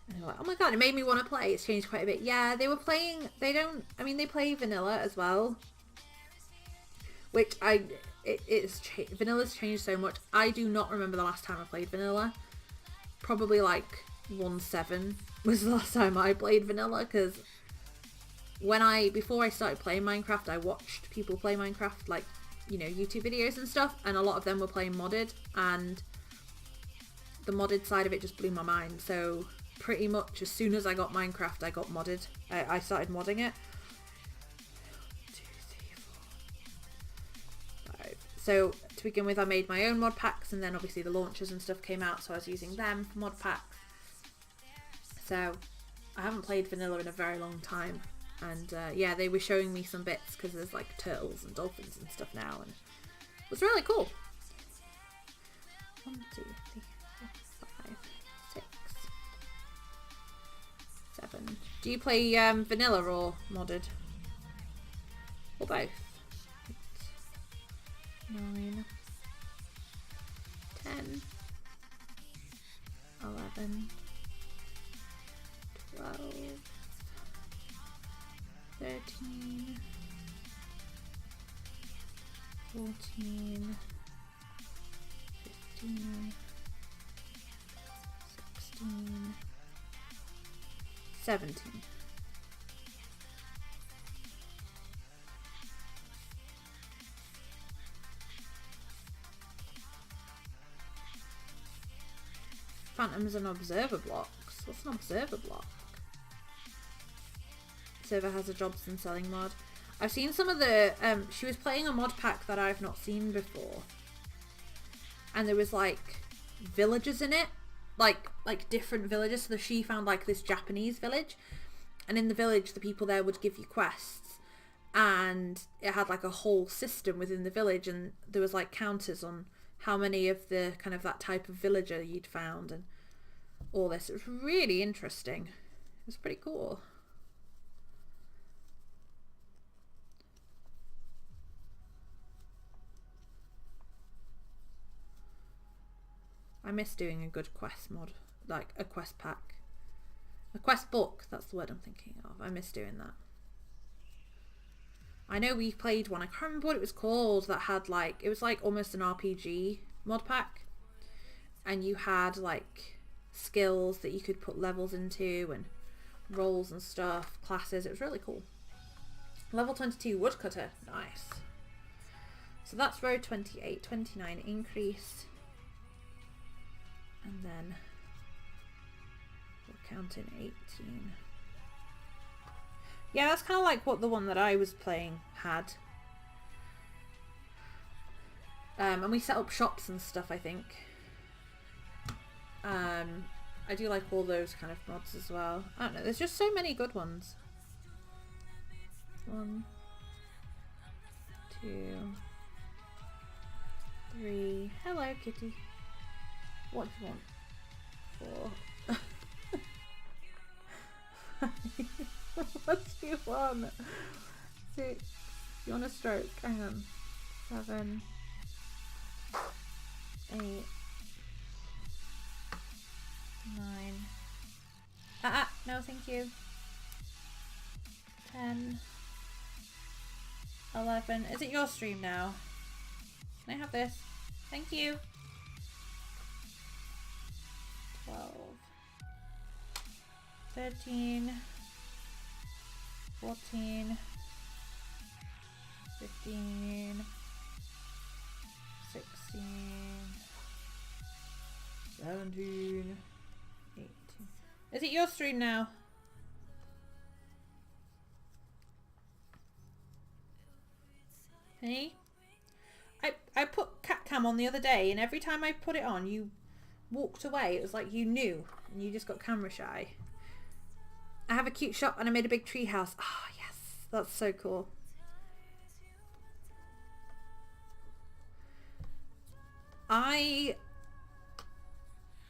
And they were like, oh my god, it made me want to play. It's changed quite a bit. Yeah, they were playing. They play vanilla as well, which Vanilla's changed so much. I do not remember the last time I played vanilla. Probably like 1.7 was the last time I played vanilla, because before I started playing Minecraft, I watched people play Minecraft, like, you know, YouTube videos and stuff, and a lot of them were playing modded, and the modded side of it just blew my mind. So pretty much as soon as I got Minecraft, I got modded. I started modding it. 1, 2, 3, 4, 5. So to begin with, I made my own mod packs, and then obviously the launchers and stuff came out, so I was using them for mod packs. So I haven't played vanilla in a very long time, and yeah, they were showing me some bits because there's like turtles and dolphins and stuff now, and it was really cool. 1, 2, 3, 4, 5, 6, 7. Do you play vanilla or modded? Or both? 8, 9, 10, 11, 12, 13, 14, 15, 16, 17. Phantoms and observer blocks. What's an observer block? Server has a jobs and selling mod. I've seen some of the she was playing a mod pack that I've not seen before, and there was like villages in it, like different villages. So she found like this Japanese village, and in the village the people there would give you quests, and it had like a whole system within the village, and there was like counters on how many of the kind of that type of villager you'd found and all this. It was really interesting. It was pretty cool. I miss doing a good quest mod, like a quest pack. A quest book, that's the word I'm thinking of. I miss doing that. I know we played one, I can't remember what it was called, that had like, it was like almost an RPG mod pack. And you had like skills that you could put levels into and roles and stuff, classes. It was really cool. Level 22 woodcutter, nice. So that's row 28, 29 increase. And then we'll count in 18. Yeah, that's kind of like what the one that I was playing had. And we set up shops and stuff, I think. I do like all those kind of mods as well. I don't know, there's just so many good ones. 1, 2, 3. Hello, kitty. What do you want? 4. What do you want? 6. You want a stroke? Hang on. 7. 8. 9. No, thank you. 10. 11. Is it your stream now? Can I have this? Thank you. 12. 13. 14. 15. 16. 17. 18. Is it your stream now? Hey? I put cat cam on the other day, and every time I put it on, you walked away. It was like you knew, and you just got camera shy. I have a cute shop, and I made a big tree house. Oh, yes. That's so cool. I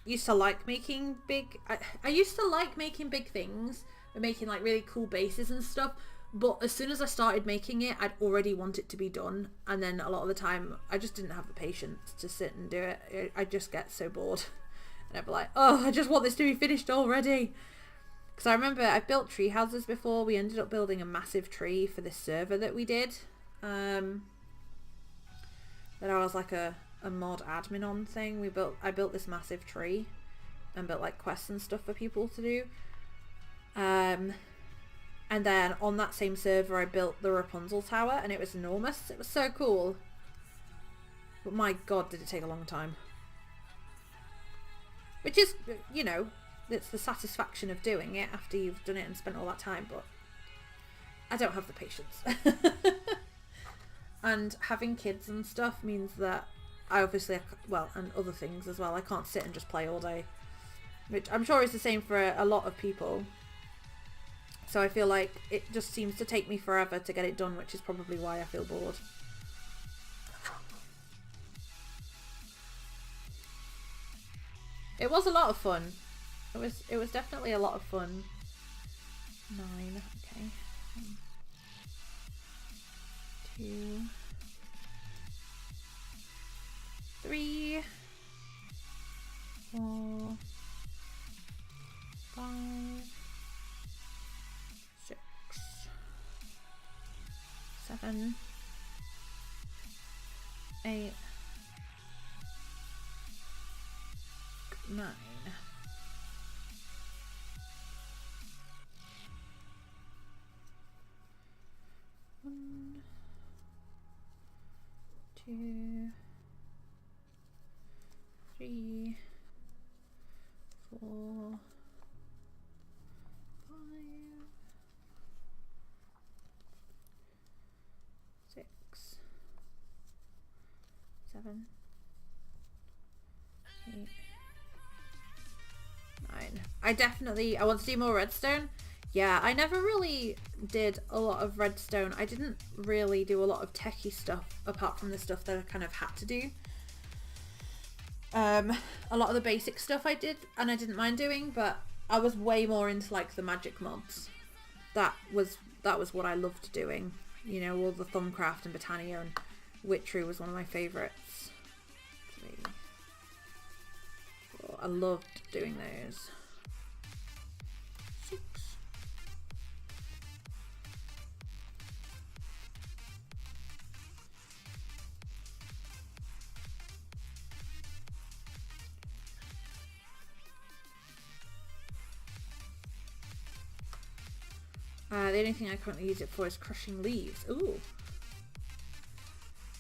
used to like making big... I used to like making big things, and making like really cool bases and stuff. But as soon as I started making it, I'd already want it to be done. And then a lot of the time, I just didn't have the patience to sit and do it. I just get so bored. And I'd be like, oh, I just want this to be finished already. Because I remember I've built tree houses before. We ended up building a massive tree for this server that we did. That I was like a mod admin on thing. I built this massive tree. And built like quests and stuff for people to do. And then on that same server I built the Rapunzel Tower, and it was enormous. It was so cool. But my god, did it take a long time. Which is, you know, it's the satisfaction of doing it after you've done it and spent all that time, but I don't have the patience. And having kids and stuff means that I obviously, well, and other things as well, I can't sit and just play all day. Which I'm sure is the same for a lot of people. So I feel like it just seems to take me forever to get it done, which is probably why I feel bored. It was a lot of fun. It was definitely a lot of fun. 9, okay. 1, 2, 3, 4, 5, 6, 7, 8, 9. 1, 2, 3, 4, 5, 6, 7, 8, 9. I want to do more redstone. Yeah, I never really did a lot of redstone. I didn't really do a lot of techie stuff apart from the stuff that I kind of had to do. A lot of the basic stuff I did and I didn't mind doing, but I was way more into like the magic mods. That was what I loved doing. You know, all the Thumbcraft and Botania and Witchery was one of my favourites. Oh, I loved doing those. 6. The only thing I currently use it for is crushing leaves. Ooh.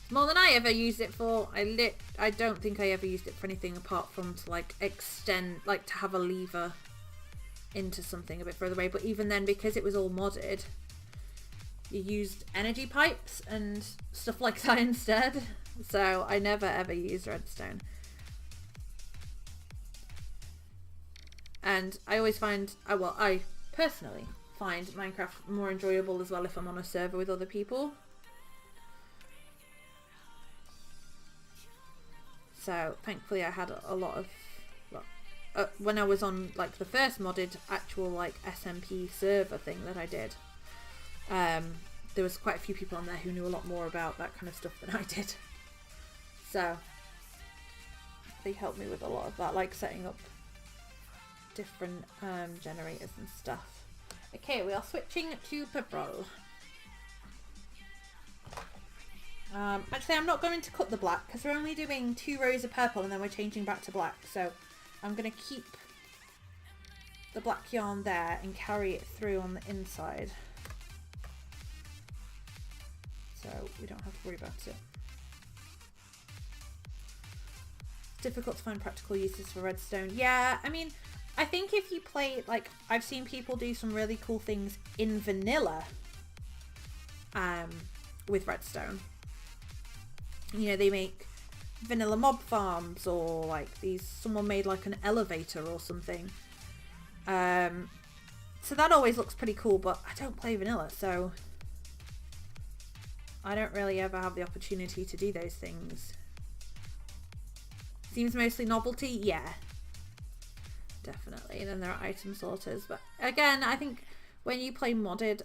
More than I ever used it for. I don't think I ever used it for anything apart from to like extend, like to have a lever into something a bit further away. But even then, because it was all modded, you used energy pipes and stuff like that instead. So I never ever used redstone. And I always find, I personally find Minecraft more enjoyable as well if I'm on a server with other people. So thankfully I had a lot of, when I was on like the first modded actual like SMP server thing that I did, there was quite a few people on there who knew a lot more about that kind of stuff than I did. So they helped me with a lot of that, like setting up different generators and stuff. Okay, we are switching to purple. Actually, I'm not going to cut the black because we're only doing 2 rows of purple and then we're changing back to black. So I'm going to keep the black yarn there and carry it through on the inside. So we don't have to worry about it. It's difficult to find practical uses for redstone. Yeah, I mean, I think if you play, like, I've seen people do some really cool things in vanilla with redstone. You know, they make vanilla mob farms, or like someone made like an elevator or something. So that always looks pretty cool, but I don't play vanilla, so I don't really ever have the opportunity to do those things. Seems mostly novelty, yeah. Definitely. And then there are item sorters, but again, I think when you play modded,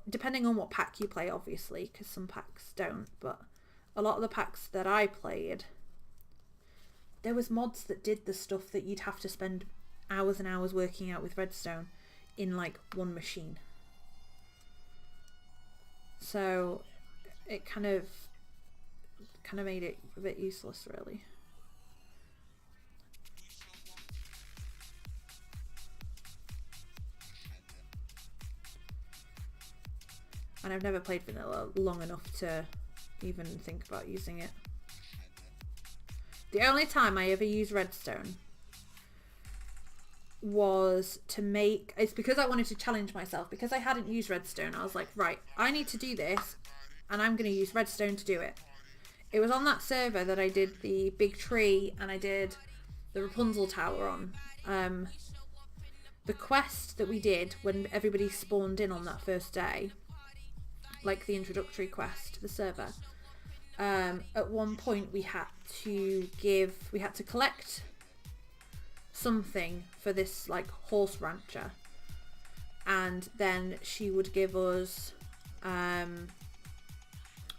depending on what pack you play, obviously, because some packs don't, but a lot of the packs that I played, there was mods that did the stuff that you'd have to spend hours and hours working out with redstone in like one machine. So it kind of made it a bit useless, really. And I've never played vanilla long enough to even think about using it. The only time I ever used redstone was to make, it's because I wanted to challenge myself, because I hadn't used redstone. I was like, right, I need to do this and I'm going to use redstone to do it. It was on that server that I did the big tree and I did the Rapunzel tower on. The quest that we did when everybody spawned in on that first day, like the introductory quest to the server, at one point we had to collect something for this like horse rancher, and then she would give us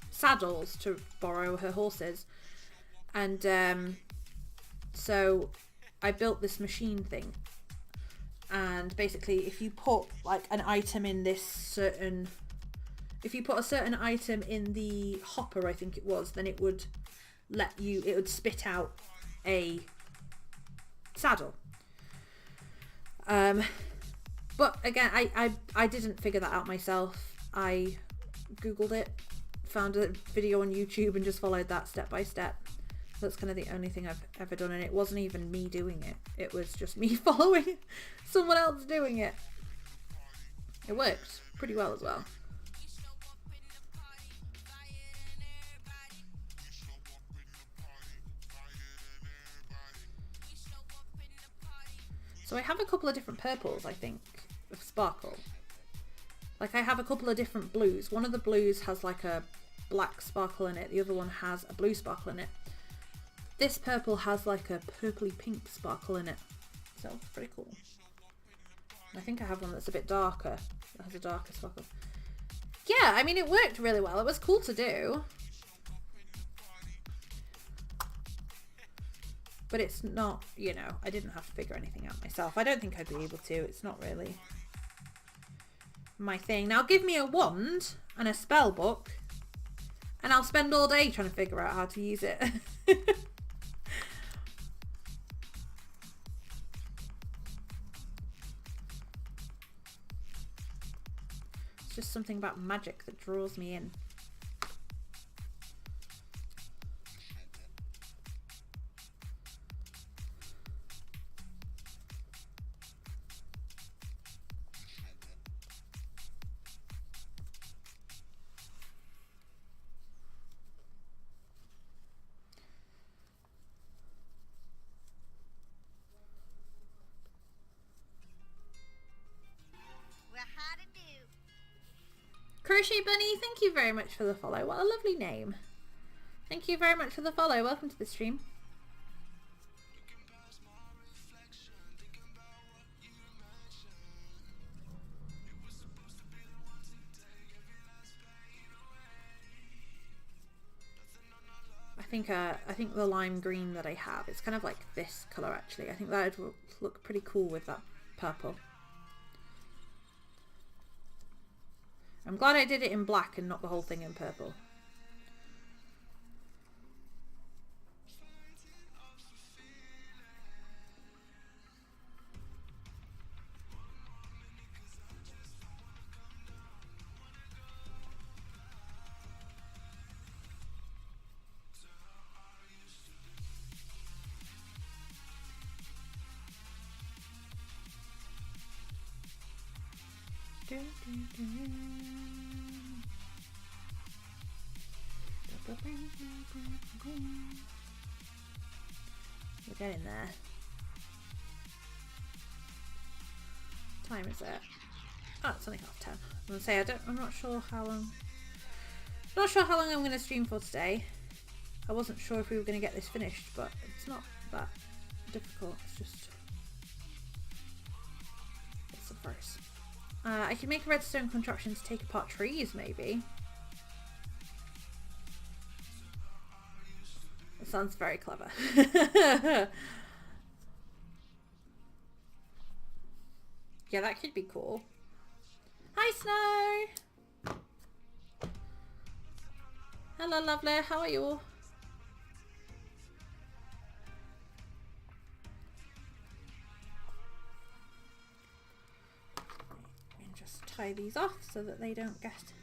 saddles to borrow her horses, and so I built this machine thing, and basically if you put like an item in this certain, if you put a certain item in the hopper, I think it was, then it would spit out a saddle. But again, I didn't figure that out myself. I googled it, found a video on YouTube and just followed that step by step. That's kind of the only thing I've ever done, and it wasn't even me doing it. It was just me following someone else doing it. It worked pretty well as well. So I have a couple of different purples, I think, of sparkle. Like I have a couple of different blues. One of the blues has like a black sparkle in it. The other one has a blue sparkle in it. This purple has like a purpley pink sparkle in it. So it's pretty cool. I think I have one that's a bit darker. That has a darker sparkle. Yeah, I mean, it worked really well. It was cool to do. But it's not, you know, I didn't have to figure anything out myself. I don't think I'd be able to. It's not really my thing. Now give me a wand and a spell book and I'll spend all day trying to figure out how to use it. It's just something about magic that draws me in. Crochet Bunny, thank you very much for the follow. What a lovely name. Thank you very much for the follow. Welcome to the stream. I think the lime green that I have, it's kind of like this colour actually. I think that would look pretty cool with that purple. I'm glad I did it in black and not the whole thing in purple. We're getting there. What time is it? Oh, it's only 10:30. I'm gonna say I'm not sure how long. Not sure how long I'm gonna stream for today. I wasn't sure if we were gonna get this finished, but it's not that difficult. It's just it's the first. I can make a redstone contraption to take apart trees, maybe. It sounds very clever. Yeah, that could be cool. Hi, Snow! Hello, lovely. How are you? And just tie these off so that they don't get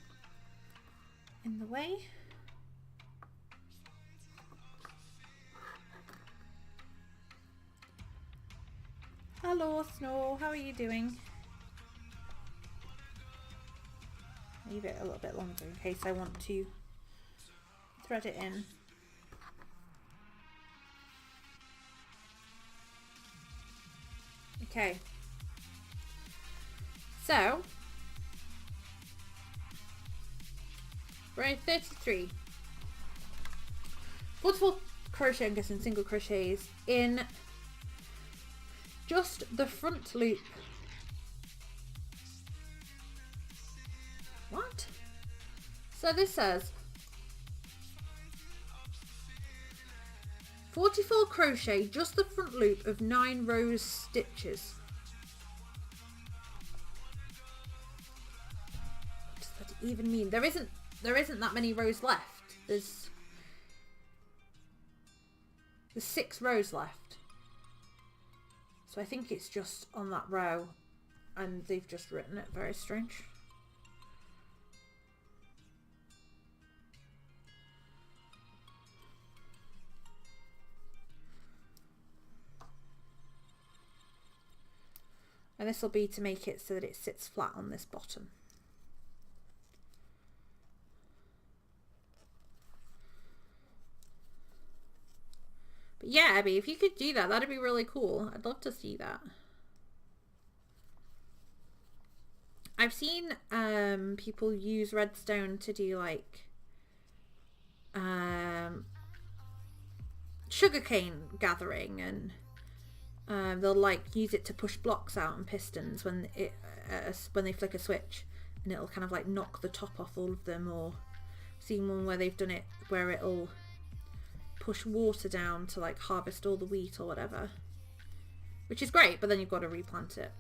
in the way. Hello, Snow. How are you doing? Leave it a little bit longer in case I want to thread it in. Okay. So, we're at 33. 44 crochet, I'm guessing single crochets in just the front loop. What? So this says 44 crochet, just the front loop of 9 rows stitches. What does that even mean? There isn't that many rows left. There's 6 rows left. So I think it's just on that row and they've just written it very strange. And this will be to make it so that it sits flat on this bottom. But yeah, Abby, if you could do that, that'd be really cool. I'd love to see that. I've seen people use redstone to do like sugarcane gathering, and they'll like use it to push blocks out and pistons when they flick a switch, and it'll kind of like knock the top off all of them. Or seen one where they've done it where it'll push water down to like harvest all the wheat or whatever, which is great, but then you've got to replant it.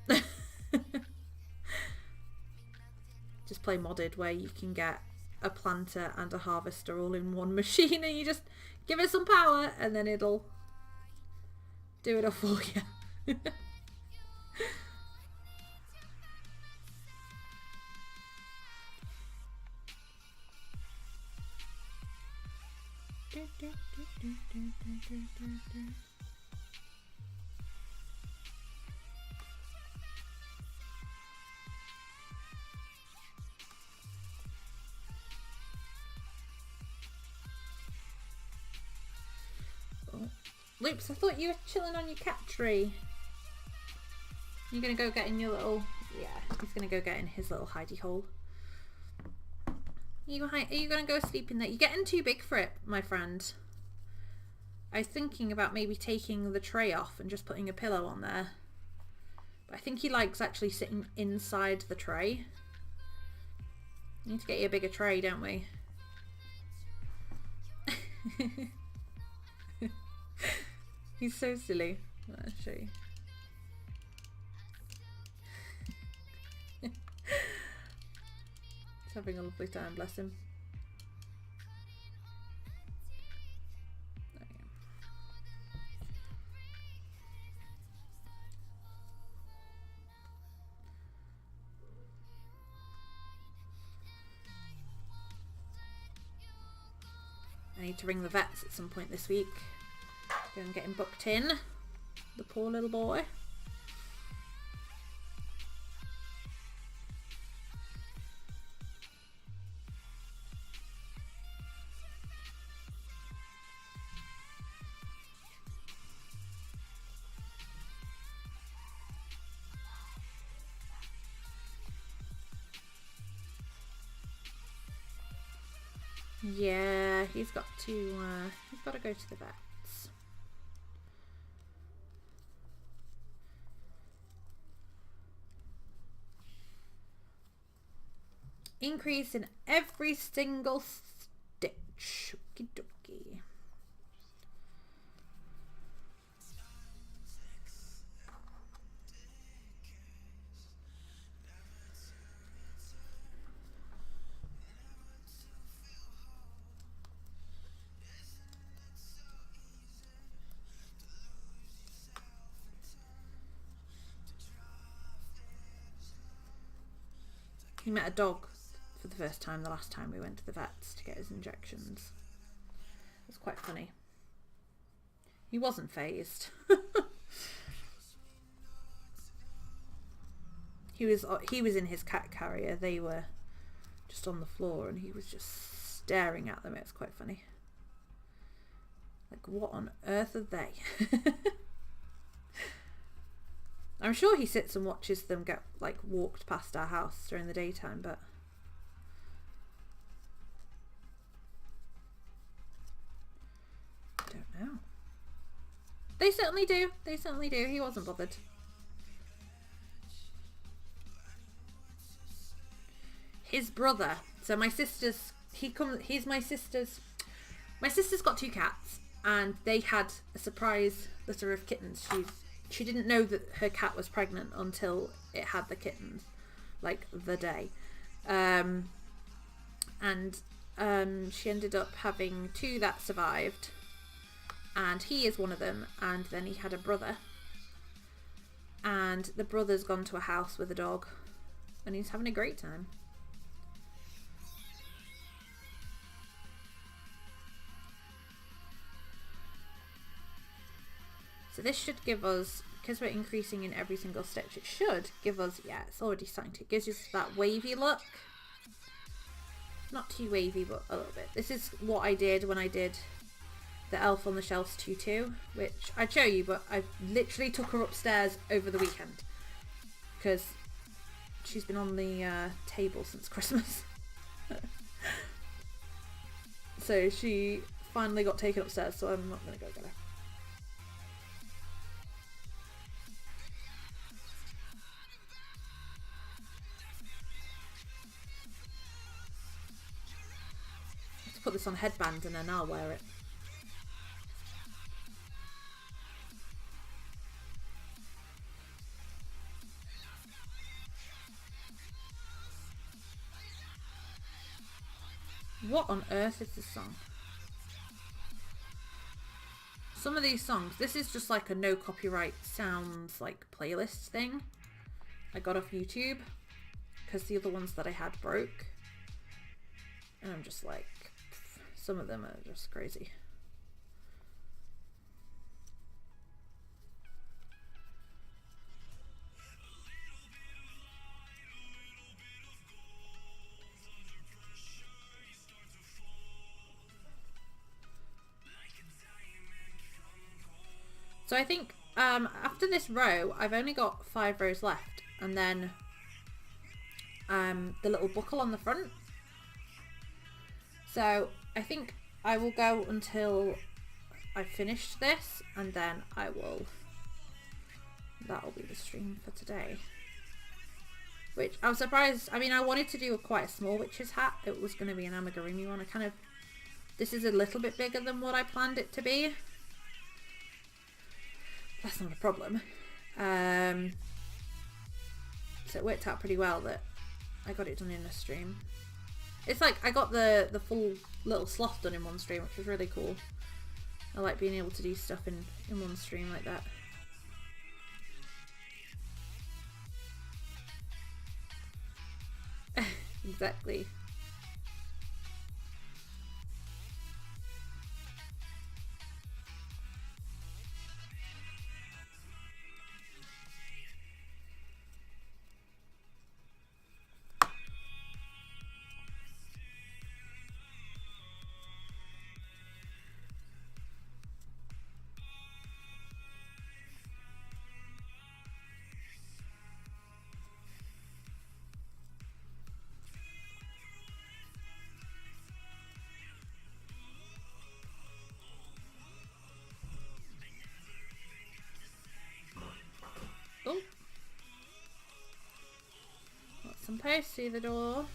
Just play modded where you can get a planter and a harvester all in one machine, and you just give it some power and then it'll do it all for you. Loops, I thought you were chilling on your cat tree. You're gonna go get in your little... Yeah, he's gonna go get in his little hidey hole. Are you gonna go sleep in there? You're getting too big for it, my friend. I was thinking about maybe taking the tray off and just putting a pillow on there. But I think he likes actually sitting inside the tray. We need to get you a bigger tray, don't we? He's so silly. I'll show you. He's having a lovely time, bless him. There we go. I need to ring the vets at some point this week. Go and get him booked in. The poor little boy. Yeah, he's got to go to the vet. Increase in every single stitch. Okie dokie. He met a dog for the first time the last time we went to the vets to get his injections. It was quite funny. He wasn't fazed. He was in his cat carrier. They were just on the floor and he was just staring at them. It was quite funny. Like, what on earth are they? I'm sure he sits and watches them get like walked past our house during the daytime, but I don't know. They certainly do. They certainly do. He wasn't bothered. His brother. So my sister's. He's my sister's. My sister's got 2 cats, and they had a surprise litter of kittens. She didn't know that her cat was pregnant until it had the kittens, like the day. She ended up having 2 that survived, and he is one of them. And then he had a brother, and the brother's gone to a house with a dog, and he's having a great time. So this should give us, because we're increasing in every single stitch, it should give us, yeah, it's already starting to, it gives us that wavy look. Not too wavy, but a little bit. This is what I did when I did the Elf on the Shelf's tutu, which I'd show you, but I literally took her upstairs over the weekend. Because she's been on the table since Christmas. So she finally got taken upstairs, so I'm not going to go get her. Let's put this on headband and then I'll wear it. What on earth is this song? Some of these songs, this is just like a no copyright sounds like playlist thing I got off YouTube because the other ones that I had broke, and I'm just like, some of them are just crazy. So I think after this row, I've only got 5 rows left, and then the little buckle on the front. So I think I will go until I've finished this, and then that'll be the stream for today. Which I was surprised, I mean, I wanted to do quite a small witch's hat. It was going to be an amigurumi one. This is a little bit bigger than what I planned it to be. That's not a problem. So it worked out pretty well that I got it done in a stream. It's like I got the full little sloth done in one stream, which was really cool. I like being able to do stuff in one stream like that. Exactly. Oh, got some post through the door.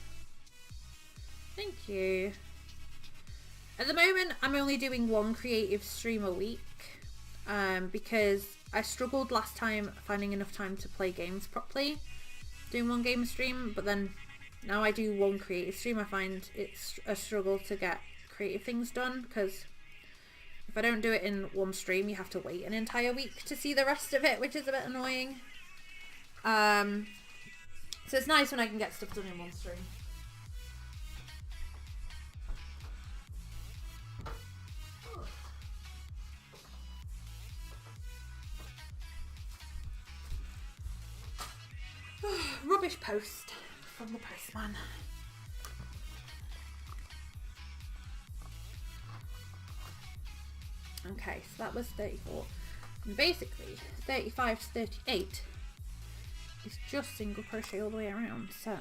Thank you. At the moment, I'm only doing one creative stream a week because I struggled last time finding enough time to play games properly, doing one game a stream, but then now I do one creative stream. I find it's a struggle to get creative things done because if I don't do it in one stream, you have to wait an entire week to see the rest of it, which is a bit annoying. So it's nice when I can get stuff done in one stream. Rubbish post from the postman. Okay, so that was 34. And basically, 35 to 38 is just single crochet all the way around, so.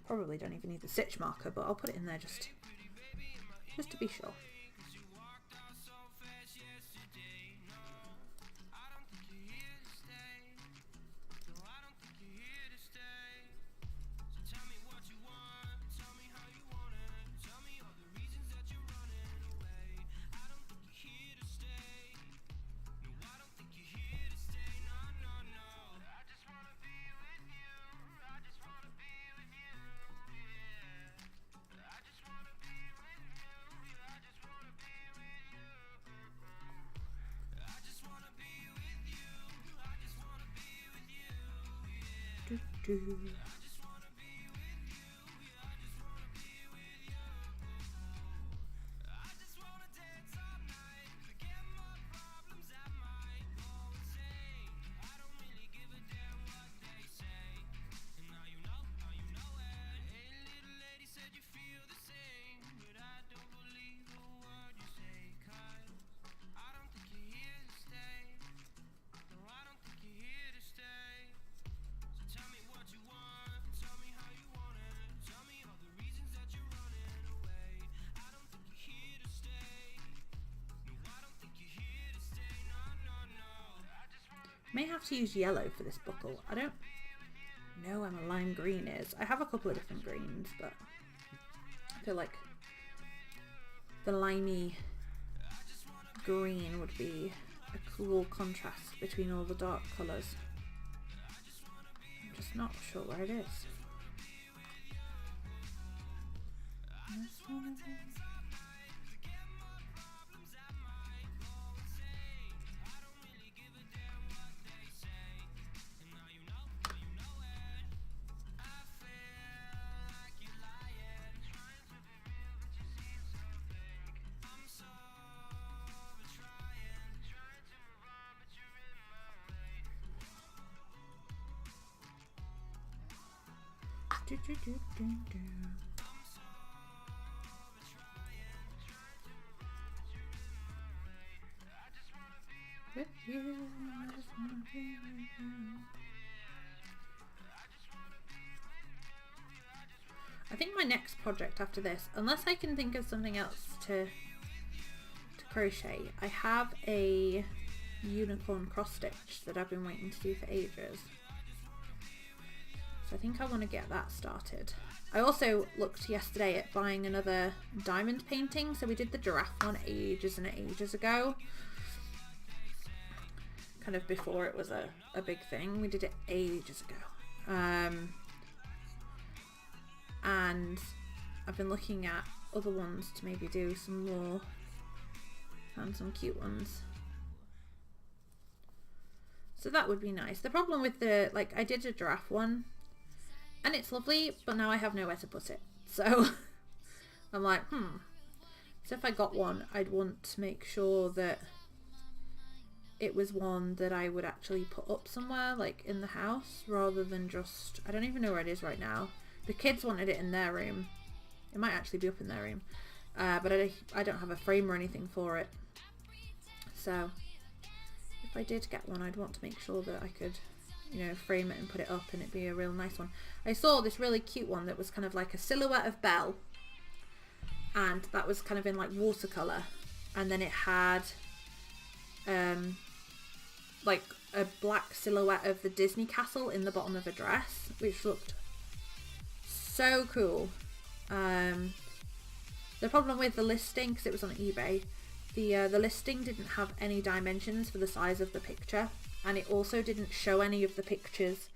Probably don't even need the stitch marker, but I'll put it in there just to be sure. May have to use yellow for this buckle. I don't know where my lime green is. I have a couple of different greens, but I feel like the limey green would be a cool contrast between all the dark colours. I'm just not sure where it is. Do, do, do, do, do. With you, I just wanna be with you. I think my next project after this, unless I can think of something else to crochet, I have a unicorn cross stitch that I've been waiting to do for ages. So I think I want to get that started. I also looked yesterday at buying another diamond painting. So we did the giraffe one ages and ages ago. Kind of before it was a big thing. We did it ages ago. And I've been looking at other ones to maybe do some more. Found some cute ones. So that would be nice. The problem with the, like, I did a giraffe one. And it's lovely, but now I have nowhere to put it. So I'm like, So if I got one, I'd want to make sure that it was one that I would actually put up somewhere, like in the house, rather than just, I don't even know where it is right now. The kids wanted it in their room. It might actually be up in their room. But I don't have a frame or anything for it. So if I did get one, I'd want to make sure that I could, you know, frame it and put it up and it'd be a real nice one. I saw this really cute one that was kind of like a silhouette of Belle, and that was kind of in like watercolor, and then it had like a black silhouette of the Disney castle in the bottom of a dress, which looked so cool. The problem with the listing, because it was on eBay, the listing didn't have any dimensions for the size of the picture. And it also didn't show any of the pictures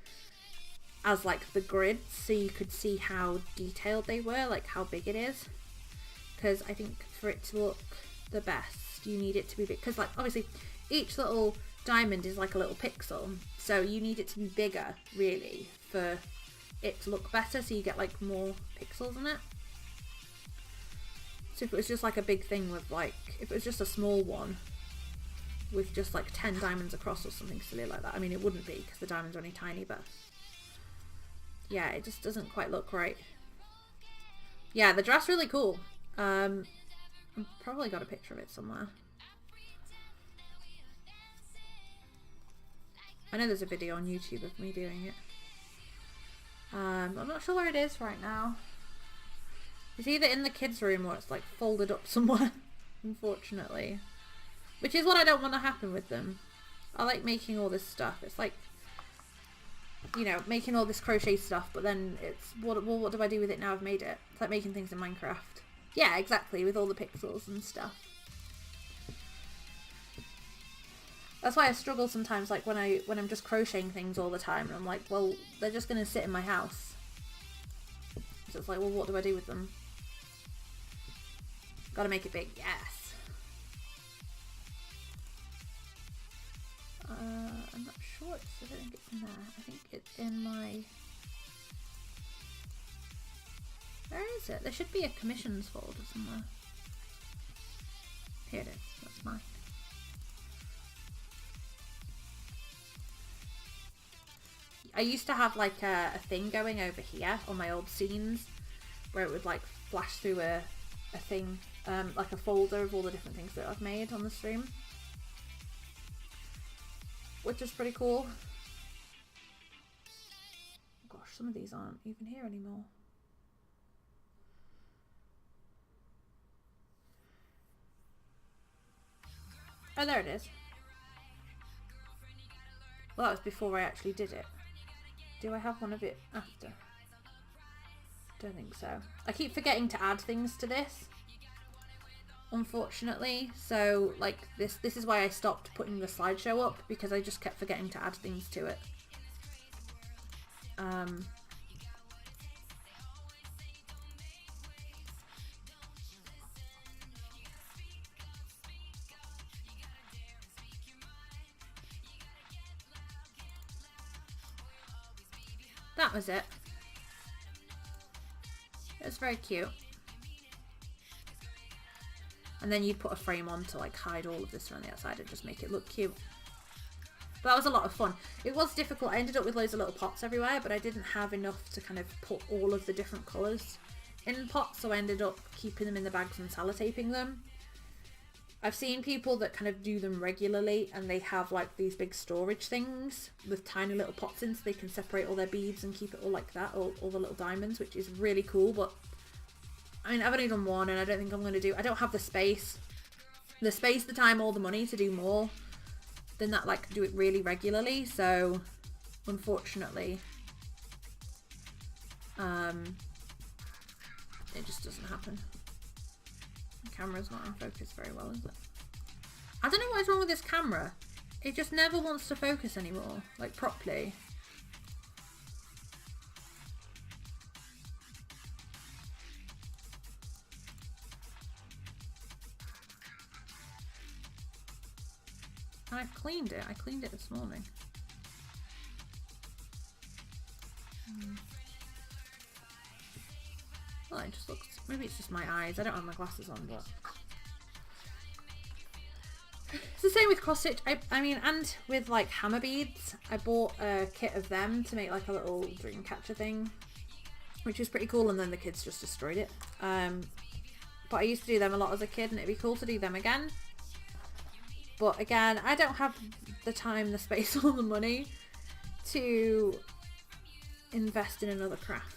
as like the grids, so you could see how detailed they were, like how big it is. Because I think for it to look the best, you need it to be big. Because like obviously each little diamond is like a little pixel, so you need it to be bigger really for it to look better, so you get like more pixels in it. So if it was just like a big thing with like, if it was just a small one with just like 10 diamonds across or something silly like that. I mean, it wouldn't be because the diamonds are only tiny, but yeah, it just doesn't quite look right. Yeah, the dress really cool. I've probably got a picture of it somewhere. I know there's a video on YouTube of me doing it. I'm not sure where it is right now. It's either in the kids' room or it's like folded up somewhere, unfortunately. Which is what I don't want to happen with them. I like making all this stuff. It's like, you know, making all this crochet stuff, but then it's, what do I do with it now I've made it? It's like making things in Minecraft. Yeah, exactly, with all the pixels and stuff. That's why I struggle sometimes, like when I'm just crocheting things all the time, and I'm like, well, they're just going to sit in my house. So it's like, well, what do I do with them? Gotta make it big, yes. I'm not sure, I don't think it's in there. I think it's in my... Where is it? There should be a commissions folder somewhere. Here it is, that's mine. I used to have like a thing going over here on my old scenes where it would like flash through a thing, like a folder of all the different things that I've made on the stream. Which is pretty cool. Gosh, some of these aren't even here anymore. Oh, there it is. Well, that was before I actually did it. Do I have one of it after? Don't think so. I keep forgetting to add things to this, unfortunately. So like this is why I stopped putting the slideshow up, because I just kept forgetting to add things to it. That was it. It's very cute. And then you'd put a frame on to like hide all of this around the outside and just make it look cute. But that was a lot of fun. It was difficult. I ended up with loads of little pots everywhere, but I didn't have enough to kind of put all of the different colours in pots, so I ended up keeping them in the bags and sellotaping them. I've seen people that kind of do them regularly, and they have like these big storage things with tiny little pots in, so they can separate all their beads and keep it all like that, all the little diamonds, which is really cool. But I mean, I've only done one, and I don't think I'm going to do... I don't have the space, the time, or the money to do more than that, like do it really regularly. So unfortunately, it just doesn't happen. The camera's not in focus very well, is it? I don't know what is wrong with this camera. It just never wants to focus anymore, like properly. And I've cleaned it. I cleaned it this morning. Well, it just looks... Maybe it's just my eyes. I don't have my glasses on, but... It's the same with cross stitch. I mean, and with like hammer beads. I bought a kit of them to make like a little dream catcher thing, which is pretty cool, and then the kids just destroyed it. But I used to do them a lot as a kid, and it'd be cool to do them again. But again, I don't have the time, the space, or the money to invest in another craft.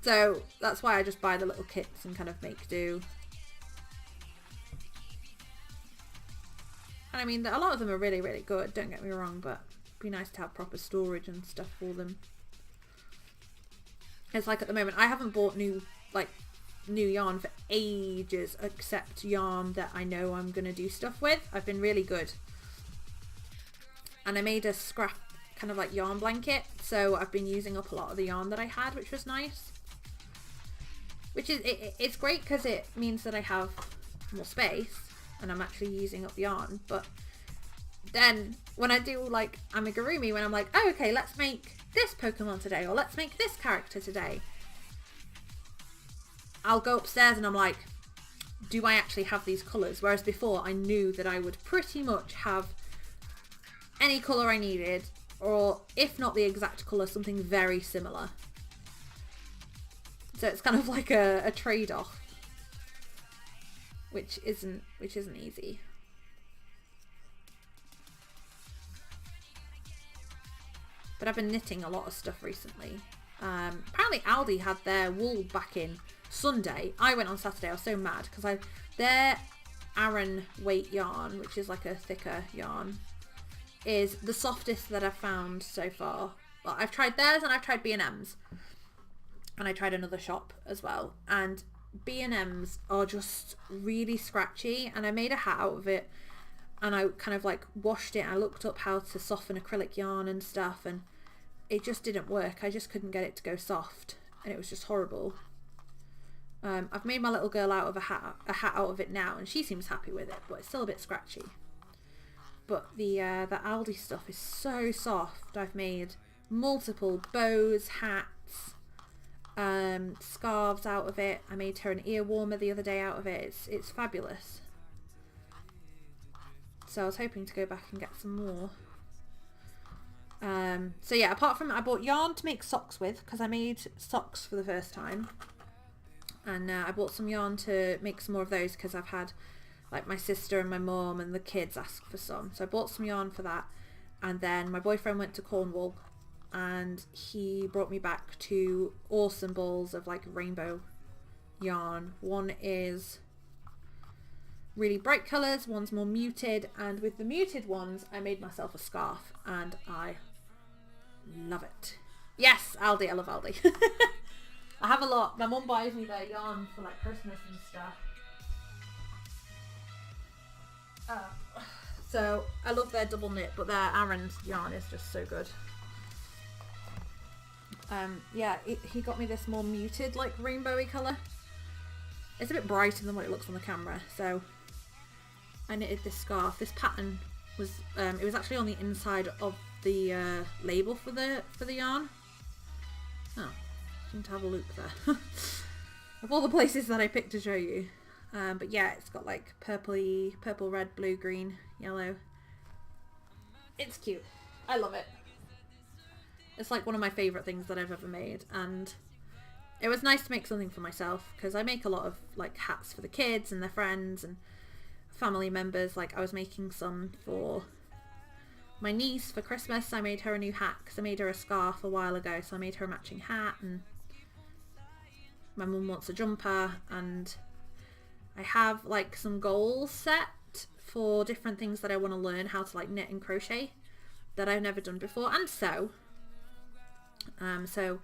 So that's why I just buy the little kits and kind of make do. And I mean, a lot of them are really, really good, don't get me wrong, but it'd be nice to have proper storage and stuff for them. It's like at the moment, I haven't bought new yarn for ages, except yarn that I know I'm going to do stuff with. I've been really good. And I made a scrap kind of like yarn blanket, so I've been using up a lot of the yarn that I had, which was nice. Which is, it's great because it means that I have more space and I'm actually using up yarn. But then when I do like amigurumi, when I'm like, oh, okay, let's make this Pokemon today, or let's make this character today, I'll go upstairs and I'm like, do I actually have these colours? Whereas before I knew that I would pretty much have any colour I needed, or if not the exact colour, something very similar. So it's kind of like a trade-off, which isn't easy. But I've been knitting a lot of stuff recently. Apparently Aldi had their wool back in Sunday. I went on Saturday. I was so mad because their Aran weight yarn, which is like a thicker yarn, is the softest that I've found so far. Well, I've tried theirs and I've tried B&M's. And I tried another shop as well, and B&M's are just really scratchy, and I made a hat out of it, and I kind of like washed it. I looked up how to soften acrylic yarn and stuff, and it just didn't work. I just couldn't get it to go soft, and it was just horrible. I've made my little girl out of a hat out of it now, and she seems happy with it, but it's still a bit scratchy. But the Aldi stuff is so soft. I've made multiple bows, hats, scarves out of it. I made her an ear warmer the other day out of it. It's fabulous. So I was hoping to go back and get some more. So yeah, apart from I bought yarn to make socks with, because I made socks for the first time, and I bought some yarn to make some more of those because I've had like my sister and my mum and the kids ask for some, so I bought some yarn for that. And then my boyfriend went to Cornwall and he brought me back 2 awesome balls of like rainbow yarn. One is really bright colours, one's more muted, and with the muted ones I made myself a scarf and I love it. Yes, Aldi, I love Aldi. I have a lot. My mum buys me their yarn for like Christmas and stuff. So I love their double knit, but their Aaron's yarn is just so good. Yeah, he got me this more muted, like rainbowy colour. It's a bit brighter than what it looks on the camera, so I knitted this scarf. This pattern was it was actually on the inside of the label for the yarn. Oh, seem to have a loop there. Of all the places that I picked to show you. But yeah, it's got like purple, red, blue, green, yellow. It's cute. I love it. It's like one of my favourite things that I've ever made, and it was nice to make something for myself because I make a lot of like hats for the kids and their friends and family members. Like I was making some for my niece for Christmas. I made her a new hat because I made her a scarf a while ago, so I made her a matching hat, and my mum wants a jumper, and I have like some goals set for different things that I want to learn how to like knit and crochet that I've never done before and sew. So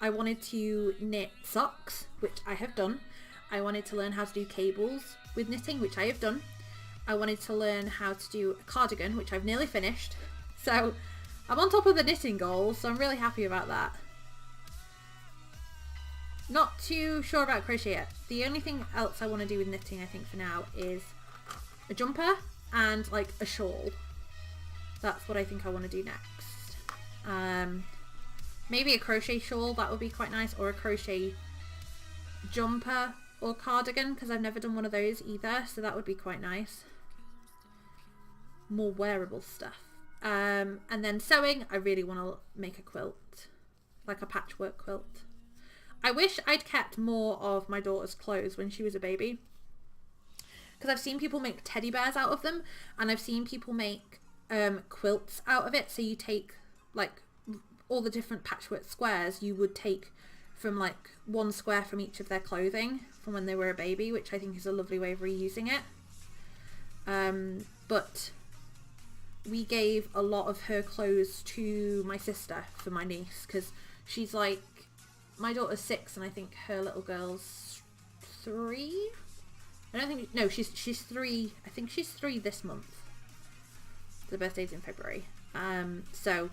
I wanted to knit socks, which I have done. I wanted to learn how to do cables with knitting, which I have done. I wanted to learn how to do a cardigan, which I've nearly finished. So I'm on top of the knitting goals, so I'm really happy about that. Not too sure about crochet yet. The only thing else I want to do with knitting, I think for now, is a jumper and like a shawl. That's what I think I want to do next. Maybe a crochet shawl, that would be quite nice, or a crochet jumper or cardigan, because I've never done one of those either, so that would be quite nice. More wearable stuff. And then sewing, I really want to make a quilt, like a patchwork quilt. I wish I'd kept more of my daughter's clothes when she was a baby, because I've seen people make teddy bears out of them, and I've seen people make quilts out of it. So you take like all the different patchwork squares you would take from like one square from each of their clothing from when they were a baby, which I think is a lovely way of reusing it. But we gave a lot of her clothes to my sister for my niece, because she's like, my daughter's 6 and I think her little girl's 3. I don't think, no, she's 3. I think she's 3 this month. The birthday's in February. So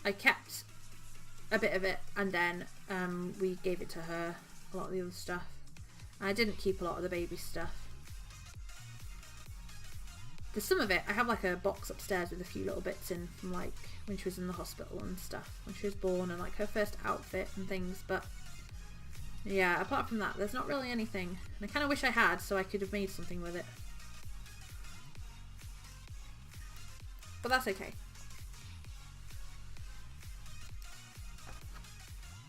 I kept a bit of it, and then we gave it to her, a lot of the other stuff. And I didn't keep a lot of the baby stuff. There's some of it, I have like a box upstairs with a few little bits in from like when she was in the hospital and stuff, when she was born, and like her first outfit and things, but yeah, apart from that, there's not really anything. And I kind of wish I had, so I could have made something with it. But that's okay.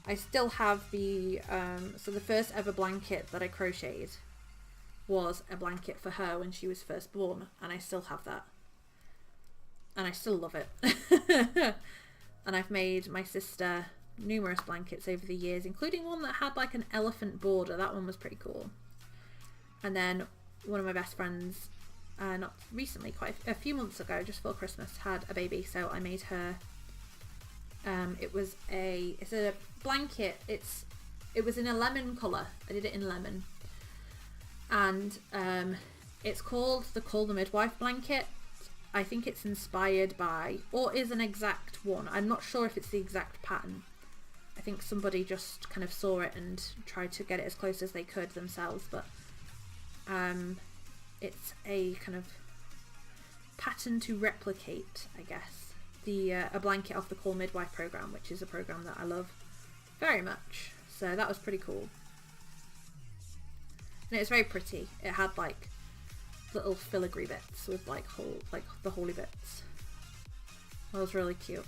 I still have the, so the first ever blanket that I crocheted was a blanket for her when she was first born, and I still have that. And I still love it. And I've made my sister numerous blankets over the years, including one that had like an elephant border. That one was pretty cool. And then one of my best friends, not recently, quite a few months ago, just before Christmas, had a baby, so I made her it's a blanket. It was in a lemon colour. I did it in lemon, and it's called the Call the Midwife blanket. I think it's inspired by, or is an exact one. I'm not sure if it's the exact pattern. I think somebody just kind of saw it and tried to get it as close as they could themselves, but it's a kind of pattern to replicate, I guess, a blanket off the Call Midwife program, which is a program that I love very much. So that was pretty cool, and it's very pretty. It had like little filigree bits with like the holy bits. That was really cute.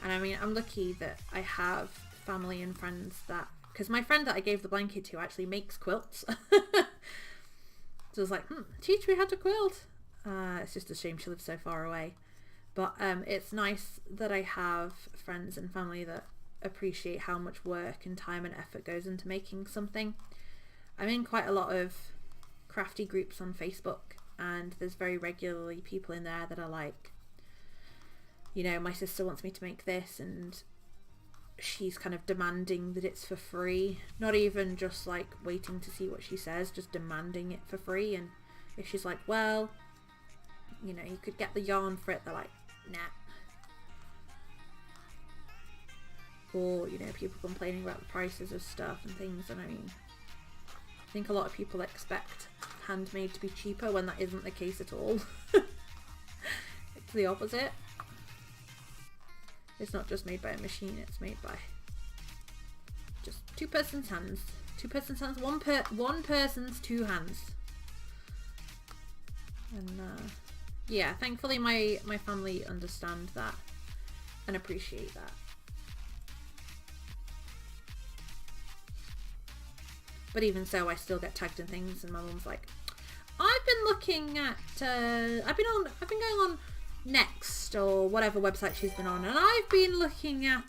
And I mean, I'm lucky that I have family and friends that because my friend that I gave the blanket to actually makes quilts. So I was like, teach me how to quilt. It's just a shame she lives so far away. But it's nice that I have friends and family that appreciate how much work and time and effort goes into making something. I'm in quite a lot of crafty groups on Facebook, and there's very regularly people in there that are like, you know, my sister wants me to make this, and she's kind of demanding that it's for free, not even just like waiting to see what she says, just demanding it for free. And if she's like, well, you know, you could get the yarn for it, they're like, nah. Or, you know, people complaining about the prices of stuff and things. And I mean, I think a lot of people expect handmade to be cheaper when that isn't the case at all. It's the opposite. It's not just made by a machine, it's made by just two person's hands. Two person's hands, one person's two hands. And yeah, thankfully my family understand that and appreciate that. But even so, I still get tagged in things, and my mum's like, I've been looking at I've been going on Next or whatever website she's been on, and I've been looking at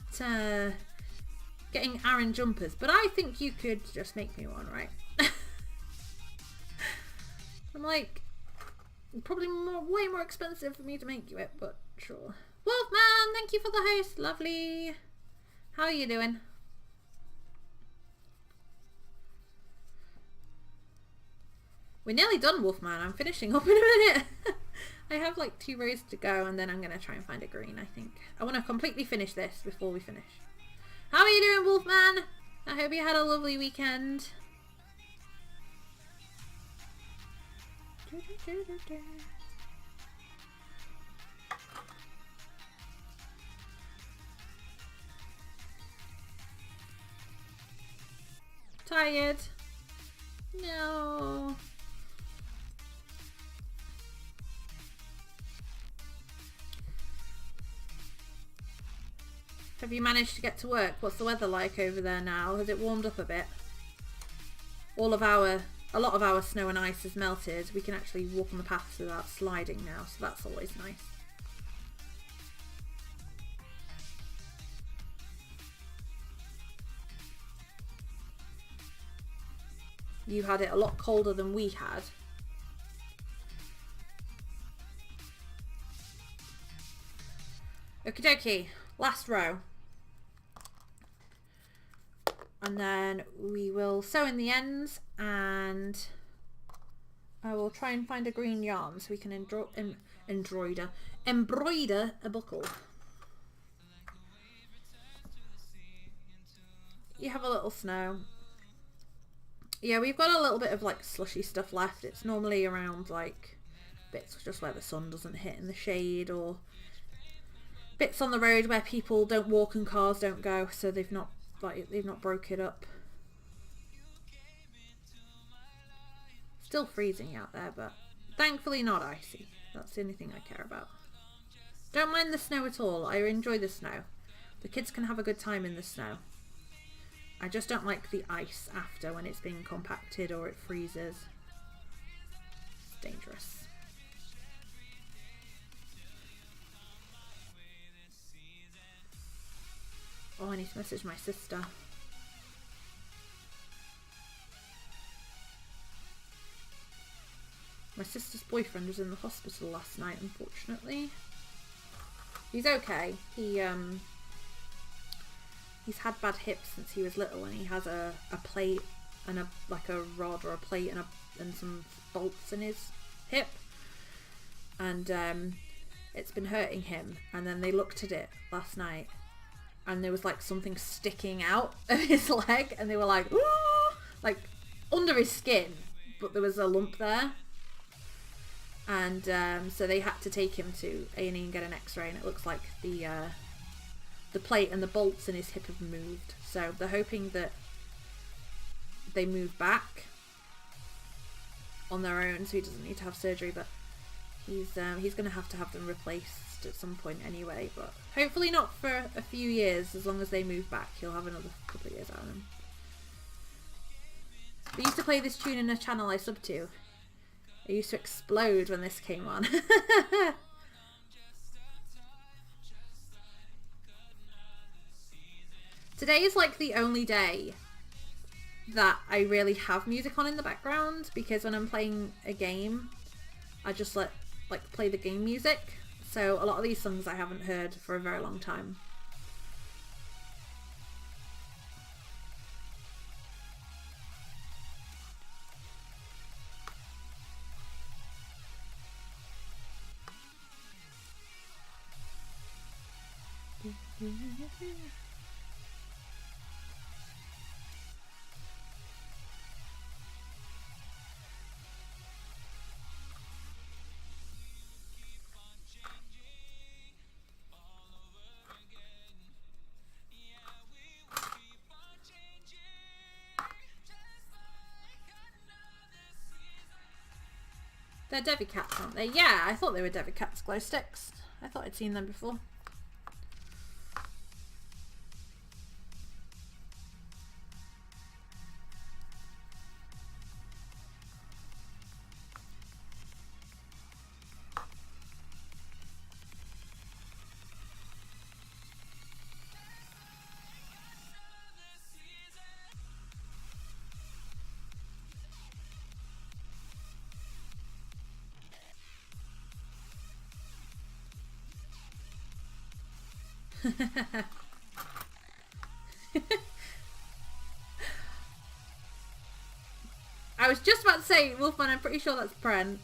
getting Aran jumpers, but I think you could just make me one, right? I'm like, probably way more expensive for me to make you it, but sure. Wolfman, thank you for the host, lovely. How are you doing? We're nearly done, Wolfman. I'm finishing up in a minute. I have like 2 rows to go, and then I'm going to try and find a green, I think. I want to completely finish this before we finish. How are you doing, Wolfman? I hope you had a lovely weekend. Tired? No. Have you managed to get to work? What's the weather like over there now? Has it warmed up a bit? A lot of our snow and ice has melted. We can actually walk on the paths without sliding now, so that's always nice. You had it a lot colder than we had. Okie dokie, last row. And then we will sew in the ends, and I will try and find a green yarn so we can embroider a buckle. You have a little snow. Yeah, we've got a little bit of like slushy stuff left. It's normally around like bits just where the sun doesn't hit in the shade, or bits on the road where people don't walk and cars don't go, so they've not broke it up. Still freezing out there, but thankfully not icy. That's the only thing I care about. Don't mind the snow at all. I enjoy the snow. The kids can have a good time in the snow. I just don't like the ice after, when it's being compacted or it freezes. It's dangerous. Oh, I need to message my sister. My sister's boyfriend was in the hospital last night, unfortunately. He's okay. He's had bad hips since he was little, and he has a plate and a rod or a plate and some bolts in his hip, and it's been hurting him. And then they looked at it last night, and there was like something sticking out of his leg, and they were like, ooh, like under his skin, but there was a lump there. And so they had to take him to A&E and get an x-ray, and it looks like the plate and the bolts in his hip have moved. So they're hoping that they move back on their own, so he doesn't need to have surgery, but he's going to have them replaced at some point anyway, but hopefully not for a few years. As long as they move back, he'll have another couple of years out of him. I used to play this tune in a channel I sub to. I used to explode when this came on. Today is like the only day that I really have music on in the background, because when I'm playing a game, I just play the game music. So a lot of these songs I haven't heard for a very long time. They're Debbie cats, aren't they? Yeah, I thought they were Debbie cats glow sticks. I thought I'd seen them before. I was just about to say, Wolfman, I'm pretty sure that's Brent.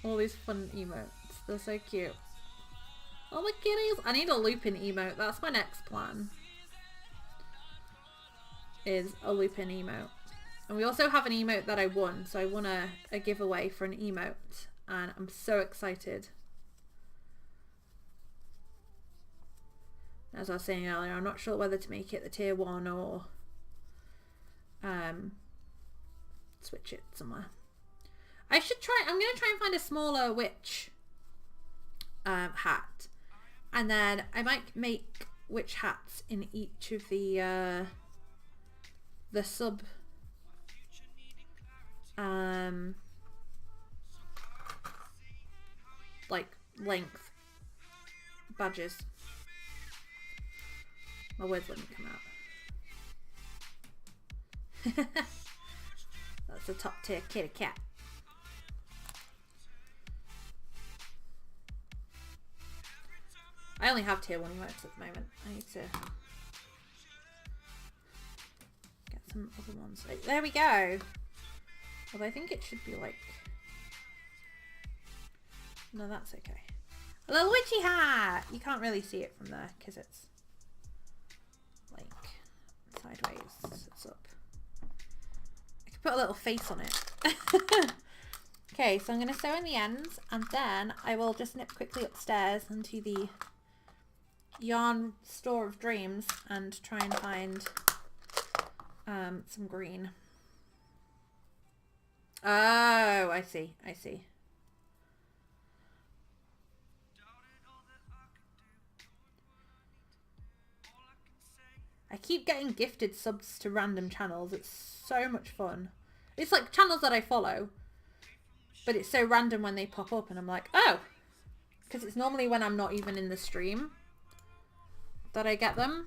All these fun emotes. They're so cute. Oh, the kitties. I need a Lupin emote. That's my next plan. Is a Lupin emote. And we also have an emote that I won. So I won a giveaway for an emote. And I'm so excited. As I was saying earlier, I'm not sure whether to make it the tier 1 or switch it somewhere. I'm going to try and find a smaller witch hat. And then I might make witch hats in each of the sub length badges. My words wouldn't come out. That's a top tier kitty cat. I only have tier 1 emotes at the moment. I need to get some other ones. There we go. Although I think it should be like... No, that's okay. A little witchy hat! You can't really see it from there because it's like sideways. It's up. I could put a little face on it. Okay, so I'm going to sew in the ends and then I will just nip quickly upstairs into the yarn store of dreams and try and find some green. Oh, I see. I see. I keep getting gifted subs to random channels. It's so much fun. It's like channels that I follow, but it's so random when they pop up and I'm like, oh, because it's normally when I'm not even in the stream that I get them.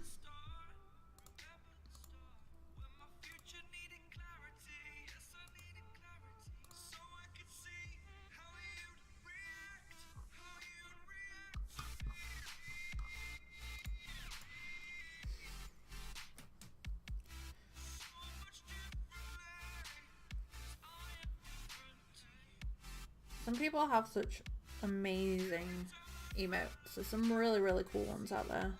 Some people have such amazing emotes. There's some really, really cool ones out there.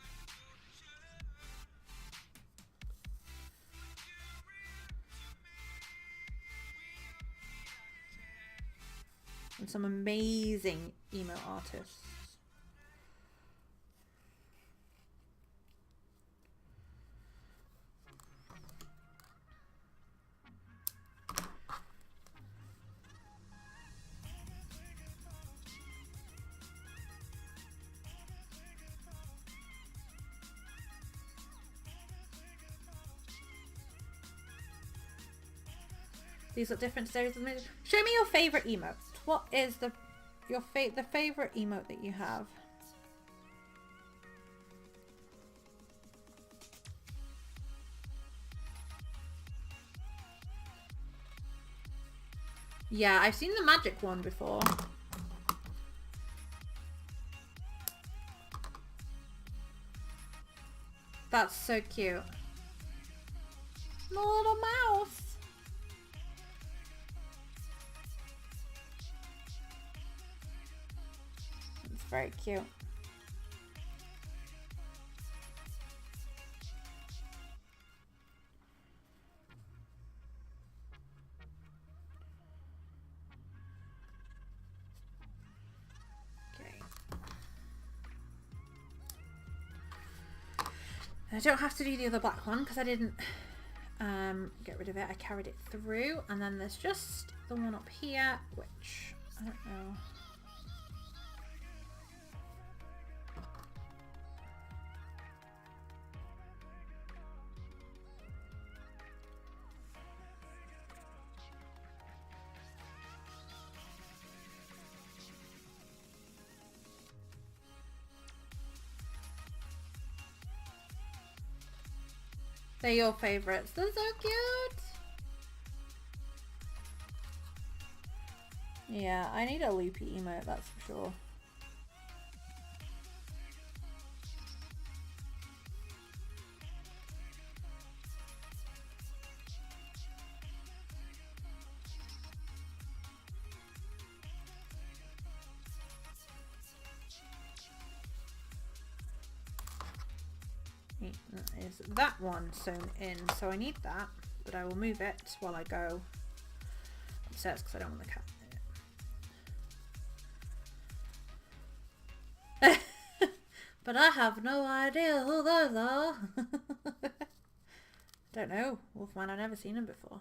And some amazing emote artists. These look different to those of the Show me your favorite emote. What is the favorite emote that you have? Yeah, I've seen the magic one before. That's so cute. The little mouse. It's very cute. I don't have to do the other black one because I didn't get rid of it. I carried it through, and then there's just the one up here, which I don't know. They're your favorites. They're so cute. Yeah, I need a loopy emote, that's for sure. Is that one sewn in, so I need that, but I will move it while I go upstairs because I don't want the cat in it. But I have no idea who those are. Don't know, Wolfman, I've never seen them before.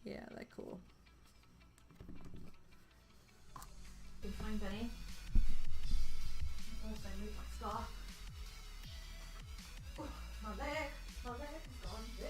Yeah, they're cool. You fine, Benny? Also move my scarf. Oh, my leg is gone big.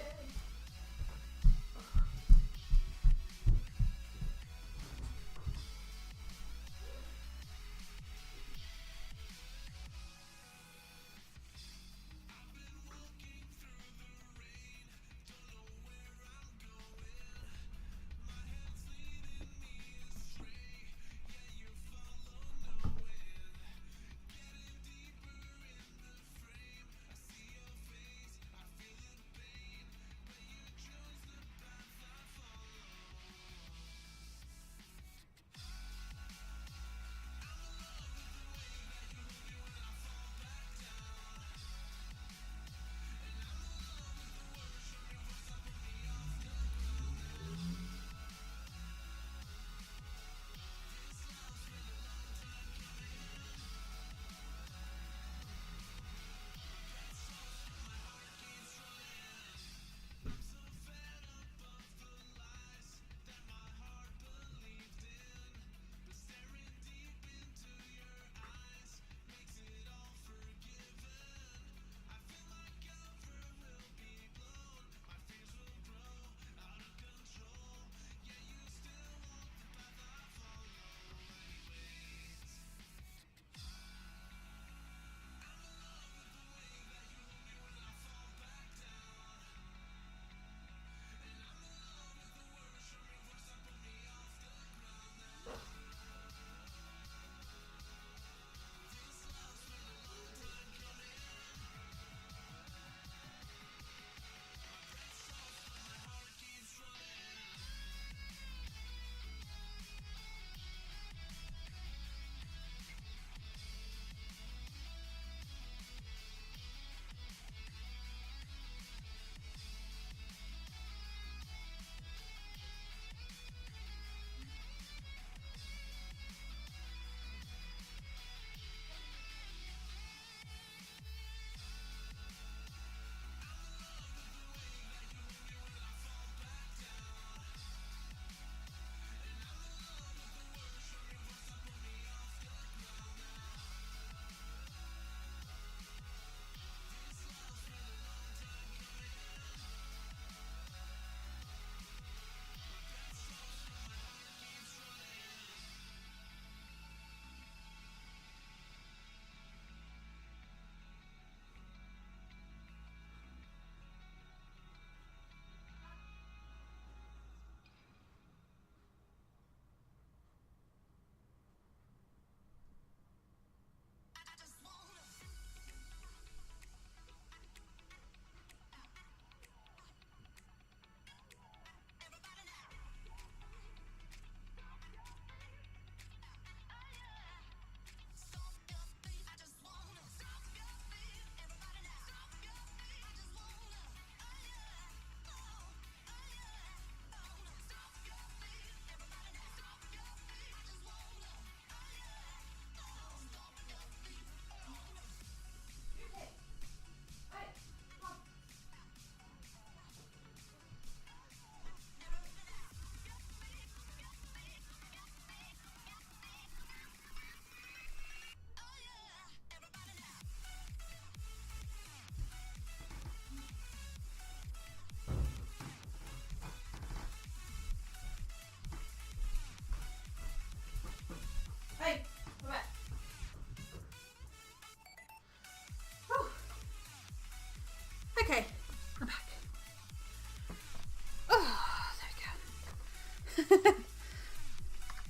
I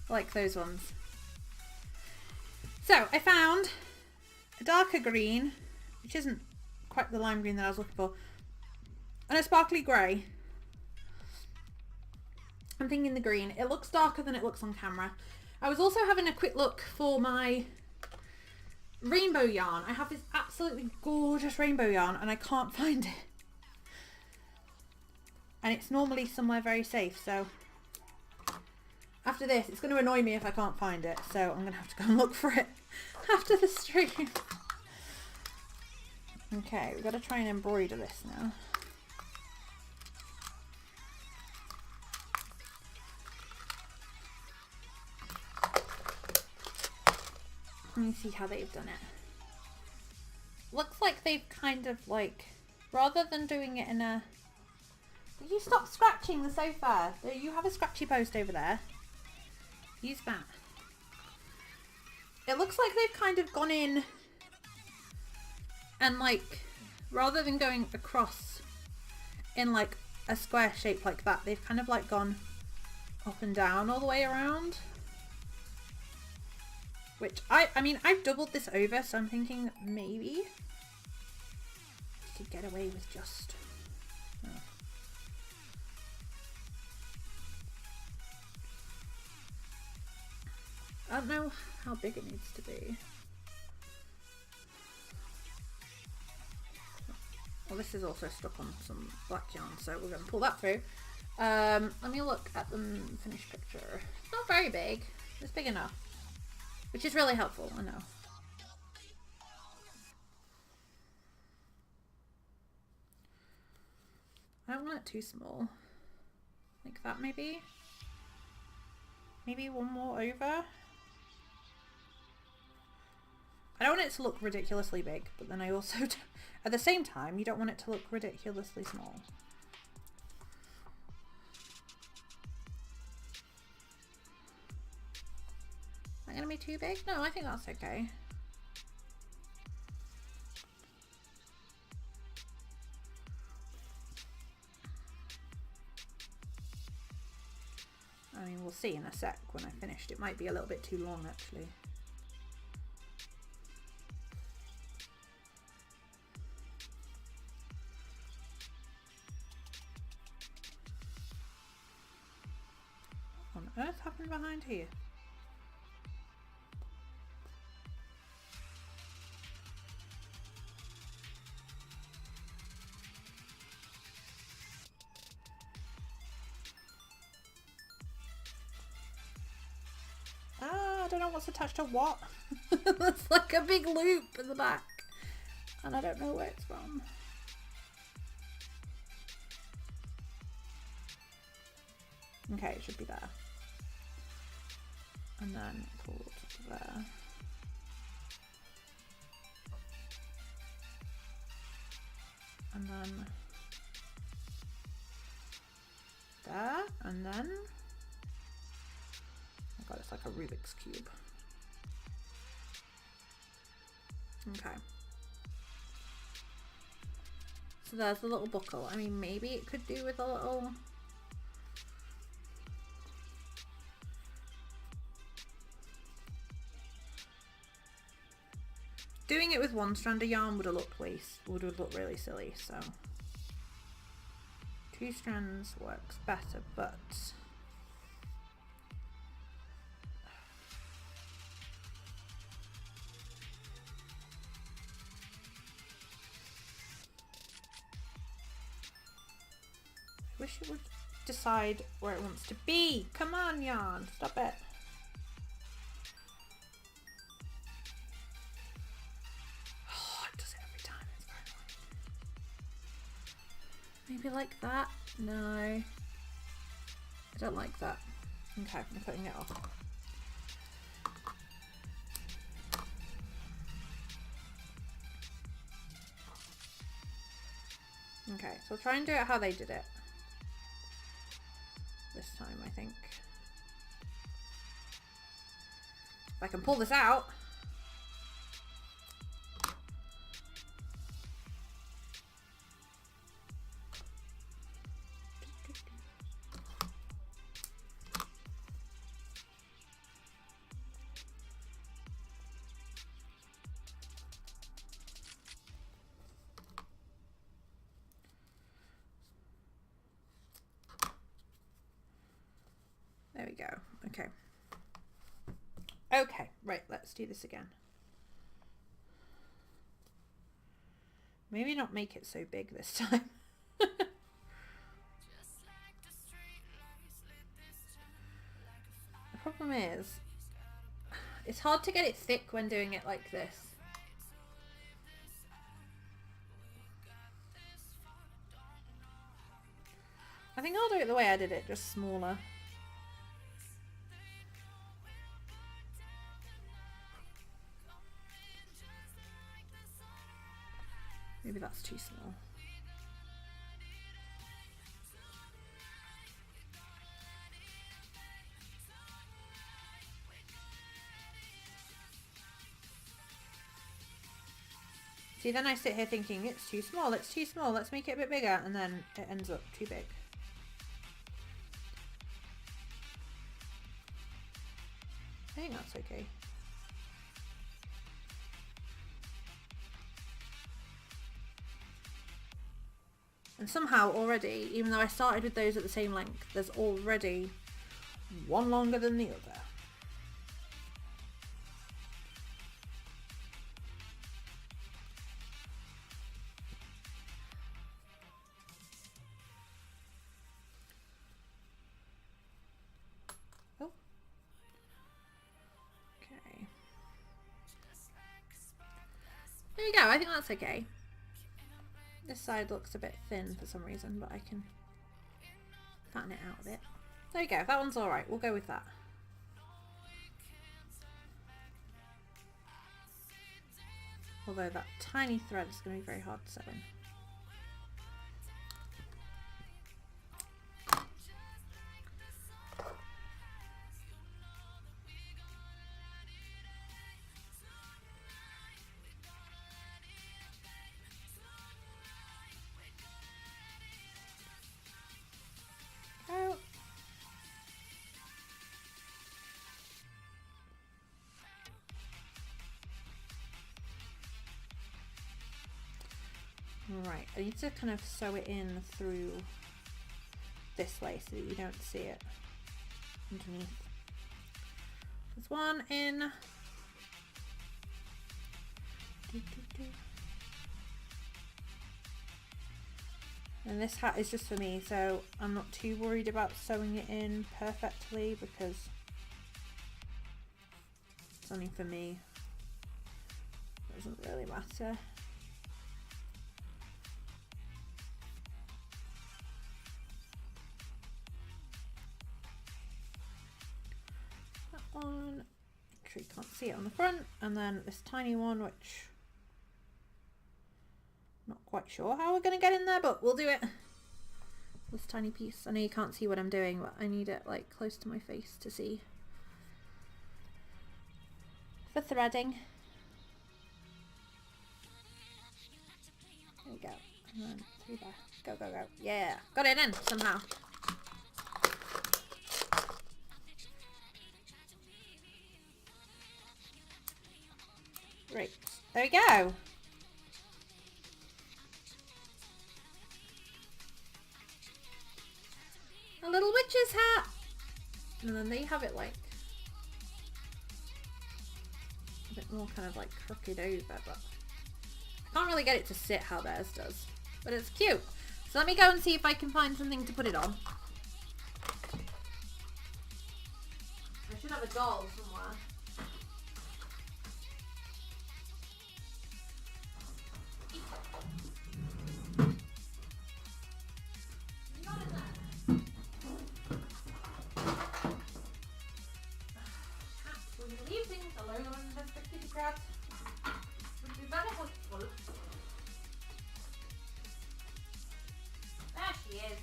like those ones. So I found a darker green, which isn't quite the lime green that I was looking for, and a sparkly grey. I'm thinking the green. It looks darker than it looks on camera. I was also having a quick look for my rainbow yarn. I have this absolutely gorgeous rainbow yarn and I can't find it. And it's normally somewhere very safe, so after this it's going to annoy me if I can't find it, so I'm going to have to go and look for it after the stream. Okay, we've got to try and embroider this now. Let me see how they've done it. Looks like they've kind of like, rather than doing it in a... Will you stop scratching the sofa? You have a scratchy post over there. Use that. It looks like they've kind of gone in and like, rather than going across in like a square shape like that, they've kind of like gone up and down all the way around. Which I mean, I've doubled this over, so I'm thinking that maybe you could get away with just... Oh. I don't know how big it needs to be. Well, this is also stuck on some black yarn, so we're going to pull that through. Let me look at the finished picture. It's not very big. It's big enough. Which is really helpful, I know. I don't want it too small. Like that maybe? Maybe one more over? I don't want it to look ridiculously big, but then I also, at the same time, you don't want it to look ridiculously small. Is that going to be too big? No, I think that's okay. I mean, we'll see in a sec when I finished. It might be a little bit too long, actually. What on earth happened behind here? I don't know what's attached to what. That's like a big loop in the back. And I don't know where it's from. Okay, it should be there. And then pull it to there. And then there, and then God, it's like a Rubik's Cube. Okay. So there's the little buckle. I mean, maybe it could do with a little... Doing it with one strand of yarn would have looked really silly, so... 2 strands works better, but... I wish it would decide where it wants to be. Come on, yarn. Stop it. Oh, it does it every time. It's very annoying. Maybe like that? No. I don't like that. Okay, I'm putting it off. Okay, so I'll try and do it how they did it. This time, I think. If I can pull this out. go. Okay. Okay, right, let's do this again. Maybe not make it so big this time. The problem is, it's hard to get it thick when doing it like this. I think I'll do it the way I did it, just smaller. Maybe that's too small. See, then I sit here thinking, it's too small, it's too small, let's make it a bit bigger, and then it ends up too big. I think that's okay. And somehow already, even though I started with those at the same length, there's already one longer than the other. Oh. Okay. There we go, I think that's okay. This side looks a bit thin for some reason, but I can fatten it out a bit. There we go, that one's alright, we'll go with that. Although that tiny thread is going to be very hard to sew in. Right, I need to kind of sew it in through this way so that you don't see it underneath. There's one in. And this hat is just for me, so I'm not too worried about sewing it in perfectly because it's only for me. It doesn't really matter. One, make sure you can't see it on the front, and then this tiny one, which I'm not quite sure how we're going to get in there, but we'll do it. This tiny piece. I know you can't see what I'm doing, but I need it like close to my face to see for threading. There we go, and then through there. Go, go, go. Yeah, got it in somehow. Right, there we go. A little witch's hat. And then they have it like a bit more kind of like crooked over, but I can't really get it to sit how theirs does. But it's cute. So let me go and see if I can find something to put it on. I should have a doll somewhere. Would be very helpful. There she is.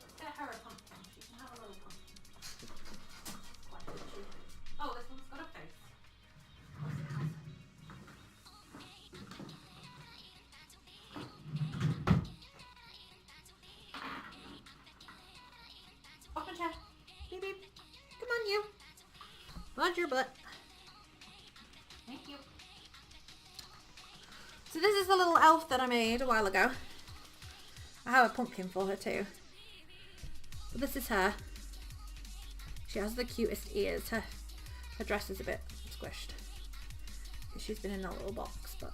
Let's get her a pumpkin. She can have a little pumpkin. Quite witchy. Oh, this one's got a face. Off my chair. Beep beep. Come on, you. Lodge your butt. Thank you. So this is the little elf that I made a while ago. I have a pumpkin for her too. But this is her. She has the cutest ears. Her dress is a bit squished because she's been in that little box, but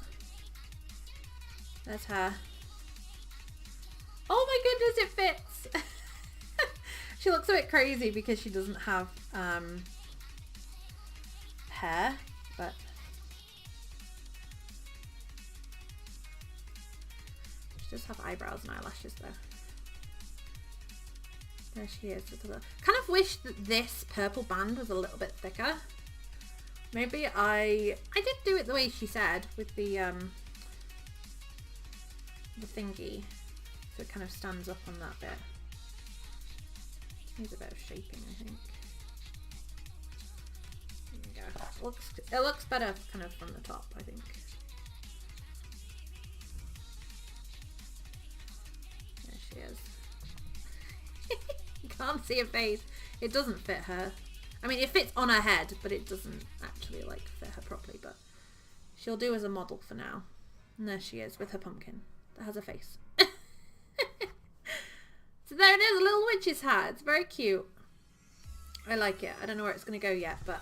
there's her. Oh my goodness, it fits! She looks a bit crazy because she doesn't have hair, but she does have eyebrows and eyelashes though. There she is. Kind of wish that this purple band was a little bit thicker. Maybe I did do it the way she said with the thingy, so it kind of stands up on that bit. Just needs a bit of shaping, I think. There we go. It looks better kind of from the top, I think. There she is. You can't see her face. It doesn't fit her. I mean, it fits on her head, but it doesn't actually like fit her properly, but she'll do as a model for now. And there she is with her pumpkin that has a face. So there it is, a little witch's hat. It's very cute. I like it. I don't know where it's going to go yet, but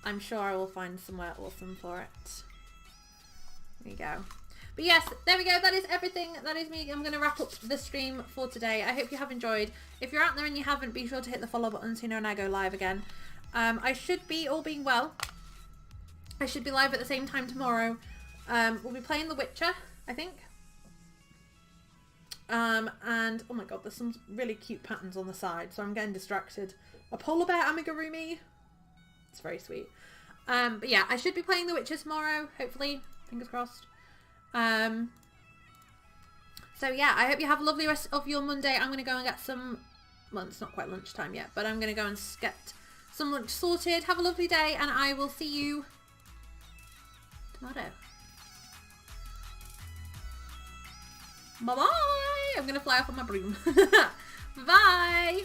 I'm sure I will find somewhere awesome for it. There you go. But yes, there we go. That is everything. That is me. I'm going to wrap up the stream for today. I hope you have enjoyed. If you're out there and you haven't, be sure to hit the follow button so you know when I go live again. I should be, all being well, I should be live at the same time tomorrow. We'll be playing The Witcher, I think. And oh my god, there's some really cute patterns on the side, so I'm getting distracted. A polar bear amigurumi. It's very sweet. But yeah, I should be playing The Witcher tomorrow, hopefully. Fingers crossed. So yeah, I hope you have a lovely rest of your Monday. I'm going to go and get some, well, it's not quite lunchtime yet, but I'm going to go and get some lunch sorted. Have a lovely day, and I will see you tomorrow. Bye-bye! I'm going to fly off on my broom. Bye!